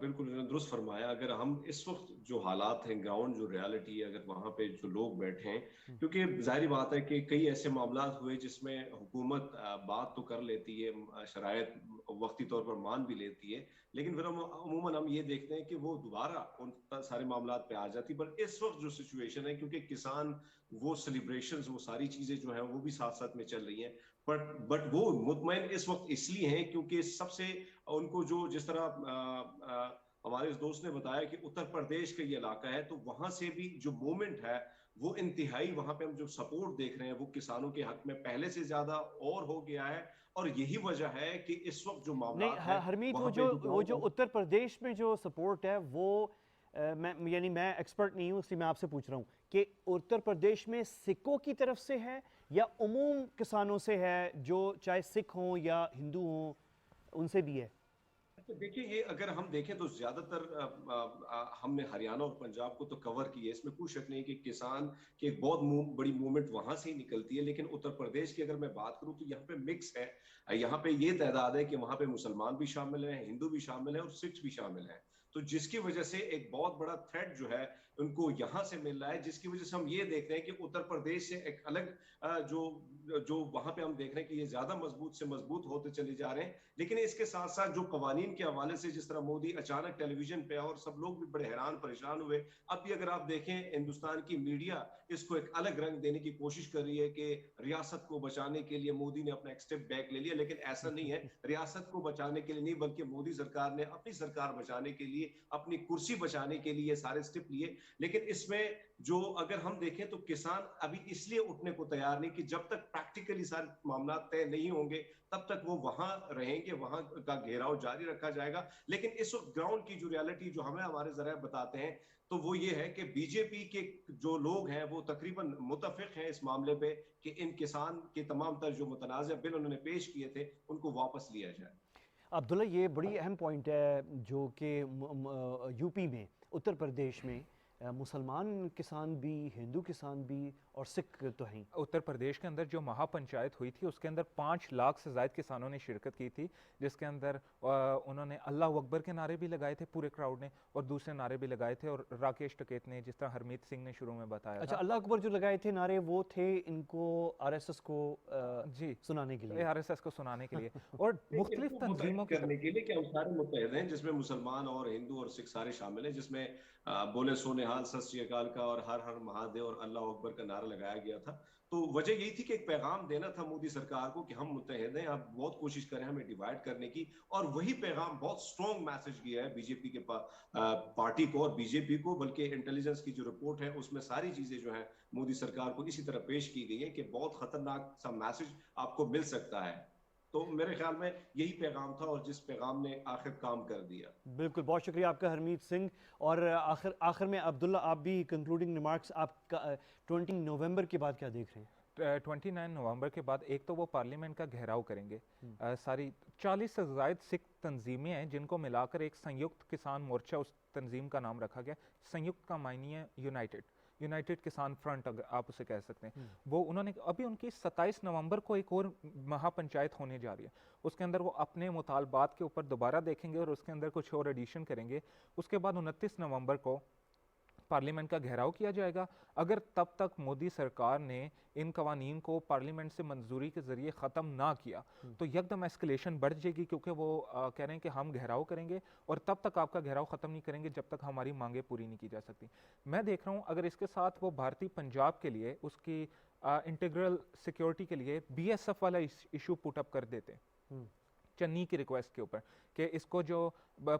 بالکل درست فرمایا. اگر ہم اس وقت جو حالات ہیں گراؤنڈ, جو ریالٹی ہے, اگر وہاں پہ جو لوگ بیٹھے ہیں, کیونکہ ظاہری بات ہے کہ کئی ایسے معاملات ہوئے جس میں حکومت بات تو کر لیتی ہے, شرائط وقتی طور پر مان بھی لیتی ہے, لیکن پھر عموماً ہم یہ دیکھتے ہیں کہ وہ دوبارہ ان سارے معاملات پہ آ جاتی. پر اس وقت جو سچویشن ہے, کیونکہ کسان وہ سیلیبریشنز, وہ ساری چیزیں جو ہیں وہ بھی ساتھ ساتھ میں چل رہی ہیں, بٹ وہ مطمئن اس وقت اس لیے ہیں کیونکہ سب سے ان کو جو جس طرح ہمارے اس دوست نے بتایا کہ اتر پردیش کا یہ علاقہ ہے, تو وہاں سے بھی جو موومنٹ ہے وہ انتہائی, وہاں پہ ہم جو سپورٹ دیکھ رہے ہیں وہ کسانوں کے حق میں پہلے سے زیادہ اور ہو گیا ہے. اور یہی وجہ ہے کہ اس وقت جو معاملات ہیں ہرمیت, وہ جو اتر پردیش میں جو سپورٹ ہے وہ یعنی میں ایکسپرٹ نہیں ہوں اس لیے میں آپ سے پوچھ رہا ہوں کہ اتر پردیش میں سکھوں کی طرف سے ہے یا عموم کسانوں سے ہے, جو چاہے سکھ ہوں یا ہندو ہوں ان سے بھی ہے؟ دیکھیے, یہ اگر ہم دیکھیں تو زیادہ تر ہم نے ہریانہ اور پنجاب کو تو کور کی ہے, اس میں کوئی شک نہیں کہ کسان کی ایک بہت بڑی موومنٹ وہاں سے ہی نکلتی ہے. لیکن اتر پردیش کی اگر میں بات کروں تو یہاں پہ مکس ہے, یہاں پہ یہ تعداد ہے کہ وہاں پہ مسلمان بھی شامل ہیں, ہندو بھی شامل ہیں اور سکھ بھی شامل ہیں. تو جس کی وجہ سے ایک بہت بڑا تھریٹ جو ہے ان کو یہاں سے مل رہا ہے، جس کی وجہ سے ہم یہ دیکھ رہے ہیں کہ اتر پردیش سے ایک الگ جو وہاں پہ ہم دیکھ رہے ہیں کہ یہ زیادہ مضبوط سے مضبوط ہوتے چلے جا رہے ہیں. لیکن اس کے ساتھ ساتھ جو قوانین کے حوالے سے جس طرح مودی اچانک ٹیلی ویژن پہ اور سب لوگ بھی بڑے حیران پریشان ہوئے. اب بھی اگر آپ دیکھیں ہندوستان کی میڈیا اس کو ایک الگ رنگ دینے کی کوشش کر رہی ہے کہ ریاست کو بچانے کے لیے مودی نے اپنا ایک سٹیپ بیک لے لیا، لیکن ایسا نہیں ہے. ریاست کو بچانے کے لیے نہیں بلکہ مودی سرکار نے اپنی سرکار بچانے کے لیے، اپنی کرسی بچانے کے لیے سارے سٹیپ لیے. لیکن اس میں جو اگر ہم دیکھیں تو کسان ابھی اس لیے اٹھنے کو تیار نہیں کہ جب تک پریکٹیکلی سارے معاملات طے نہیں ہوں گے تب تک وہ وہاں رہیں گے، وہاں کا گھیراؤ جاری رکھا جائے گا. لیکن اس وقت گراؤنڈ کی جو ریالٹی جو ہمیں ہمارے ذرائع بتاتے ہیں تو وہ یہ ہے کہ بی جے پی کے جو لوگ ہیں وہ تقریباً متفق ہیں اس معاملے پہ کہ ان کسان کے تمام تر جو متنازع بل انہوں نے پیش کیے تھے ان کو واپس لیا جائے. عبداللہ یہ بڑی اہم پوائنٹ ہے جو کہ یو پی میں، اتر پردیش میں مسلمان کسان بھی، ہندو کسان بھی اور سکھ تو ہیں. اتر پردیش کے اندر جو مہا پنچایت ہوئی تھی اس کے اندر 5 لاکھ سے زائد کسانوں نے شرکت کی تھی، جس کے اندر انہوں نے اللہ اکبر کے نعرے بھی لگائے تھے پورے کراؤڈ نے، اور دوسرے نعرے بھی لگائے تھے. اور راکیش ٹکیت نے، جس طرح ہرمیت سنگھ نے شروع میں بتایا اچھا، تھا، اللہ اکبر جو لگائے تھے نعرے وہ تھے ان کو آر ایس ایس کو جی سنانے کے لیے، آر ایس ایس کو سنانے کے لیے اور مختلف تنظیموں کی کرنے کے لیے کہ ہم سارے متحد ہیں، جس میں مسلمان اور ہندو اور سکھ سارے شامل ہیں، جس میں بولے سونے حال ست شری اکال کا اور ہر ہر مہادیو اور اللہ اکبر کا نعرہ لگایا گیا تھا. تو وجہ یہی تھی کہ ایک پیغام دینا تھا مودی سرکار کو کہ ہم متحد ہیں، آپ بہت کوشش کریں ہمیں ڈیوائیڈ کرنے کی. اور وہی پیغام بہت سٹرونگ میسج گیا ہے بی جے پی کے پارٹی کو اور بی جے پی کو، بلکہ انٹیلیجنس کی جو رپورٹ ہے اس میں ساری چیزیں جو ہیں مودی سرکار کو اسی طرح پیش کی گئی ہیں کہ بہت خطرناک سا میسج آپ کو مل سکتا ہے. تو میرے خیال میں یہی پیغام تھا اور جس پیغام نے آخر کام کر دیا. بالکل، بہت شکریہ آپ کا ہرمیت سنگھ. اور آخر میں عبداللہ آپ بھی کنکلوڈنگ ریمارکس، آپ کا 20 نومبر کے بعد کیا دیکھ رہے ہیں؟ 29 نومبر کے بعد ایک تو وہ پارلیمنٹ کا گھیراؤ کریں گے. ساری 40 سے زائد سکھ تنظیمیں ہیں جن کو ملا کر ایک سنیکت کسان مورچہ اس تنظیم کا نام رکھا گیا. سنیکت کا معنی ہے یونائٹڈ کسان فرنٹ آپ اسے کہہ سکتے ہیں. وہ انہوں نے ابھی ان کی 27 نومبر کو ایک اور مہا پنچایت ہونے جا رہی ہے، اس کے اندر وہ اپنے مطالبات کے اوپر دوبارہ دیکھیں گے اور اس کے اندر کچھ اور ایڈیشن کریں گے. اس کے بعد 29 نومبر کو پارلیمنٹ کا گھیراؤ کیا جائے گا. اگر تب تک مودی سرکار نے ان قوانین کو پارلیمنٹ سے منظوری کے ذریعے ختم نہ کیا تو یکدم ایسکلیشن بڑھ جائے گی، کیونکہ وہ کہہ رہے ہیں کہ ہم گھیراؤ کریں گے اور تب تک آپ کا گھیراؤ ختم نہیں کریں گے جب تک ہماری مانگیں پوری نہیں کی جا سکتی. میں دیکھ رہا ہوں اگر اس کے ساتھ وہ بھارتی پنجاب کے لیے اس کی انٹیگرل سیکیورٹی کے لیے بی ایس ایف والا ایشو پٹ اپ کر دیتے چنی کی ریکویسٹ کے اوپر کہ اس کو جو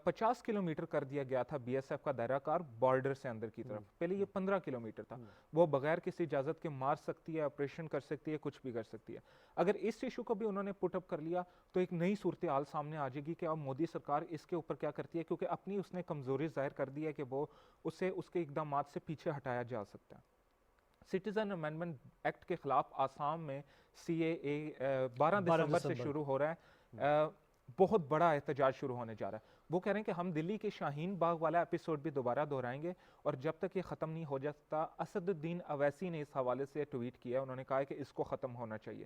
50 کلومیٹر کر دیا گیا تھا بی ایس ایف کا دائرہ کار بارڈر سے اندر کی طرف، پہلے یہ 15 کلومیٹر تھا، وہ بغیر کسی اجازت کے مار سکتی ہے، آپریشن کر سکتی ہے، کچھ بھی کر سکتی ہے. اگر اس ایشو کو بھی انہوں نے پٹ اپ کر لیا تو ایک نئی صورتحال سامنے آ جائے گی کہ اب مودی سرکار اس کے اوپر کیا کرتی ہے، کیونکہ اپنی اس نے کمزوری ظاہر کر دی ہے کہ وہ اسے اس کے اقدامات سے پیچھے ہٹایا جا سکتا ہے. سٹیزن امینڈمنٹ ایکٹ کے خلاف آسام میں سی اے اے 12 دسمبر سے شروع ہو رہا ہے. بہت بڑا احتجاج شروع ہونے جا رہا ہے. وہ کہہ رہے ہیں کہ ہم دلی کے شاہین باغ والا ایپیسوڈ بھی دوبارہ دہرائیں گے اور جب تک یہ ختم نہیں ہو جاتا. اسد الدین اویسی نے اس حوالے سے ٹویٹ کیا، انہوں نے کہا ہے کہ اس کو ختم ہونا چاہیے.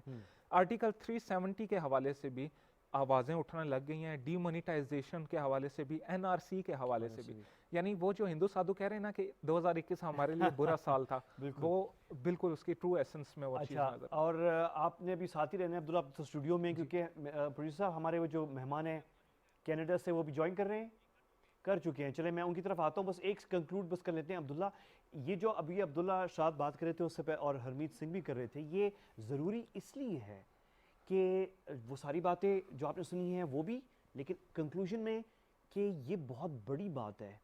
آرٹیکل 370 کے حوالے سے بھی آوازیں اٹھنے لگ گئی ہیں، ڈی مونیٹائزیشن کے حوالے سے بھی، این آر سی کے حوالے سے بھی. یعنی وہ جو ہندو سادھو کہہ رہے ہیں نا کہ 2021 ہمارے لیے برا سال تھا، وہ بالکل اس کی ٹرو ایسنس میں وہ چیز نظر. اور آپ نے ابھی ساتھ ہی رہنا ہے عبداللہ اسٹوڈیو میں، کیونکہ پروڈیوسر صاحب ہمارے وہ جو مہمان ہیں کینیڈا سے وہ بھی جوائن کر رہے ہیں، کر چکے ہیں. چلے میں ان کی طرف آتا ہوں، بس ایک کنکلوڈ بس کر لیتے ہیں. عبداللہ، یہ جو ابھی عبداللہ شاد بات کر رہے تھے اس سے اور ہرمیت سنگھ بھی کر رہے تھے، یہ ضروری اس لیے ہے کہ وہ ساری باتیں جو آپ نے سنی ہیں وہ بھی، لیکن کنکلوژن میں کہ یہ بہت بڑی بات ہے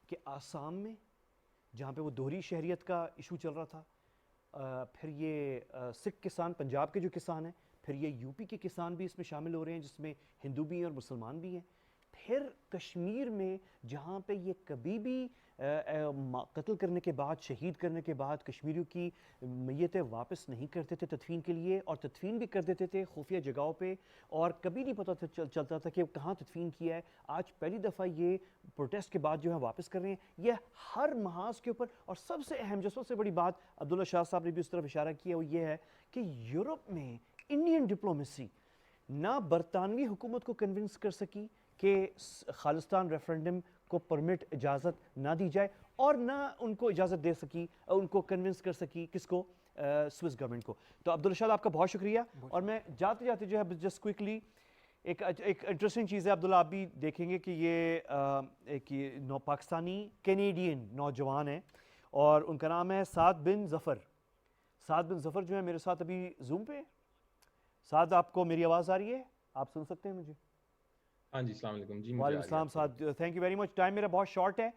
کہ آسام میں جہاں پہ وہ دوہری شہریت کا ایشو چل رہا تھا، پھر یہ سکھ کسان پنجاب کے جو کسان ہیں، پھر یہ یو پی کے کسان بھی اس میں شامل ہو رہے ہیں جس میں ہندو بھی ہیں اور مسلمان بھی ہیں، پھر کشمیر میں جہاں پہ یہ کبھی بھی قتل کرنے کے بعد، شہید کرنے کے بعد کشمیریوں کی میتیں واپس نہیں کرتے تھے تدفین کے لیے، اور تدفین بھی کر دیتے تھے خفیہ جگہوں پہ، اور کبھی نہیں پتہ چلتا تھا کہ کہاں تدفین کیا ہے. آج پہلی دفعہ یہ پروٹیسٹ کے بعد جو ہے واپس کر رہے ہیں. یہ ہر محاذ کے اوپر، اور سب سے اہم جو سب سے بڑی بات عبداللہ شاہ صاحب نے بھی اس طرف اشارہ کیا وہ یہ ہے کہ یورپ میں انڈین ڈپلومیسی نہ برطانوی حکومت کو کنونس کر سکی کہ خالصتان ریفرنڈم کو پرمٹ اجازت نہ دی جائے اور نہ ان کو اجازت دے سکی, ان کو کنونس کر سکی, کس کو, سوئس گورنمنٹ کو. تو عبدالرشاد آپ کا بہت شکریہ. اور میں جاتے جاتے جو ہے جسٹ کوئکلی ایک انٹرسٹنگ چیز ہے عبداللہ, آپ بھی دیکھیں گے کہ یہ ایک پاکستانی کینیڈین نوجوان ہیں اور ان کا نام ہے سعد بن ظفر. سعد بن ظفر جو ہے میرے ساتھ ابھی زوم پہ. سعد, آپ کو میری آواز آ رہی ہے, آپ سن سکتے ہیں مجھے؟ ہاں جی, السلام علیکم جی. وعلیکم السلام Saad, thank you very much. Time میرا بہت شارٹ ہے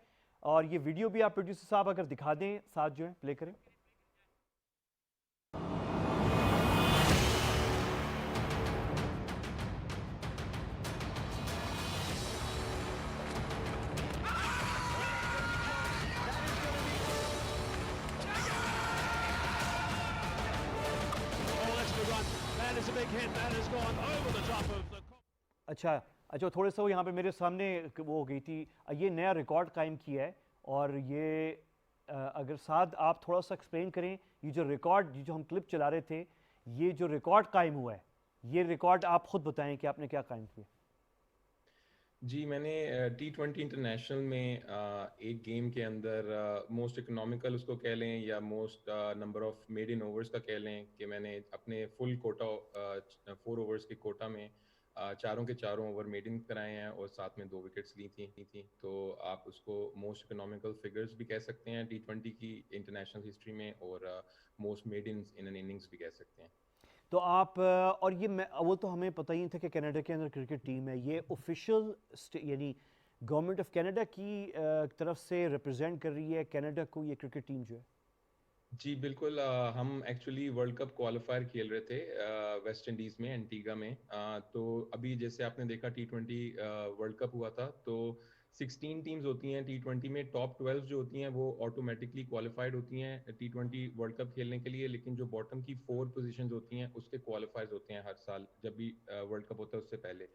اور یہ ویڈیو بھی آپ پروڈیوسر صاحب اگر دکھا دیں, سعد جو ہے پلے کریں. اچھا تھوڑے سا وہ یہاں پہ میرے سامنے وہ ہو گئی تھی. یہ نیا ریکارڈ قائم کیا ہے اور یہ اگر سعد آپ تھوڑا سا ایکسپلین کریں, یہ جو ریکارڈ جو ہم کلپ چلا رہے تھے, یہ جو ریکارڈ قائم ہوا ہے, یہ ریکارڈ آپ خود بتائیں کہ آپ نے کیا قائم کیا. جی, میں نے T20 انٹرنیشنل میں ایک گیم کے اندر موسٹ اکنامیکل اس کو کہہ لیں یا most number of made in overs کا کہہ لیں کہ میں نے اپنے فل کوٹا 4 اوورز کے کوٹا میں چاروں کے چاروں اوور میڈ ان کرائے ہیں اور ساتھ میں 2 وکٹس لی تھیں. تو آپ اس کو موسٹ اکنامیکل فگرز بھی کہہ سکتے ہیں T20 کی انٹرنیشنل ہسٹری میں, اور most maidens in an innings بھی کہہ سکتے ہیں. تو آپ اور یہ وہ تو ہمیں پتہ ہی تھا کہ کینیڈا کے اندر کرکٹ ٹیم ہے, یہ آفیشیل یعنی گورنمنٹ آف کینیڈا کی طرف سے ریپرزینٹ کر رہی ہے کینیڈا کو یہ کرکٹ ٹیم جو ہے؟ جی بالکل, ہم ایکچولی ورلڈ کپ کوالیفائر کھیل رہے تھے ویسٹ انڈیز میں, اینٹیگا میں. تو ابھی جیسے آپ نے دیکھا T20 ورلڈ کپ ہوا تھا, تو 16 ٹیمز ہوتی ہیں T20 میں, ٹاپ 12 جو ہوتی ہیں وہ آٹومیٹکلی کوالیفائڈ ہوتی ہیں T20 ورلڈ کپ کھیلنے کے لیے, لیکن جو باٹم کی 4 پوزیشنز ہوتی ہیں اس کے کوالیفائرز ہوتے ہیں ہر سال جب بھی ورلڈ کپ ہوتا ہے اس سے پہلے.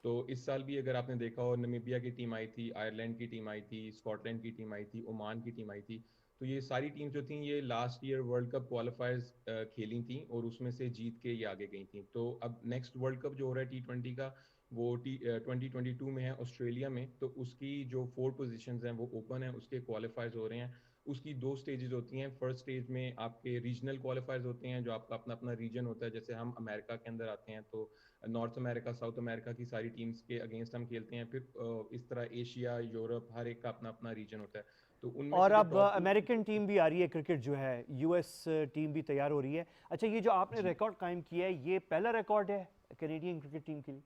تو اس سال بھی اگر آپ نے دیکھا ہو, نمیبیا کی ٹیم آئی تھی, آئرلینڈ کی ٹیم آئی تھی, اسکاٹ لینڈ کی ٹیم آئی تھی, عمان کی ٹیم آئی تھی. تو یہ ساری ٹیمز جو تھیں یہ last year world cup qualifiers کھیلی تھیں اور اس میں سے جیت کے یہ آگے گئی تھیں. تو اب نیکسٹ ورلڈ کپ جو ہو رہا ہے T20 کا, وہ 2022 میں ہے آسٹریلیا میں. تو اس کی جو 4 پوزیشنز ہیں وہ اوپن ہیں, اس کے کوالیفائرز ہو رہے ہیں. اس کی 2 سٹیجز ہوتی ہیں. فرسٹ سٹیج میں آپ کے ریجنل کوالیفائرز ہوتے ہیں جو آپ کا اپنا اپنا ریجن ہوتا ہے. جیسے ہم امریکہ کے اندر آتے ہیں تو نارتھ امریکہ, ساؤتھ امریکہ کی ساری ٹیمز کے اگینسٹ ہم کھیلتے ہیں. پھر اس طرح ایشیا, یورپ, ہر ایک کا اپنا اپنا ریجن ہوتا ہے. تو ان میں اور سے جو اب ٹاپ امریکن ٹیم بھی آ رہی ہے کرکٹ جو ہے, یو ایس ٹیم بھی تیار ہو رہی ہے. اچھا, یہ جو آپ نے ریکارڈ قائم کیا ہے یہ پہلا ریکارڈ ہے کینیڈین کرکٹ ٹیم کے لیے؟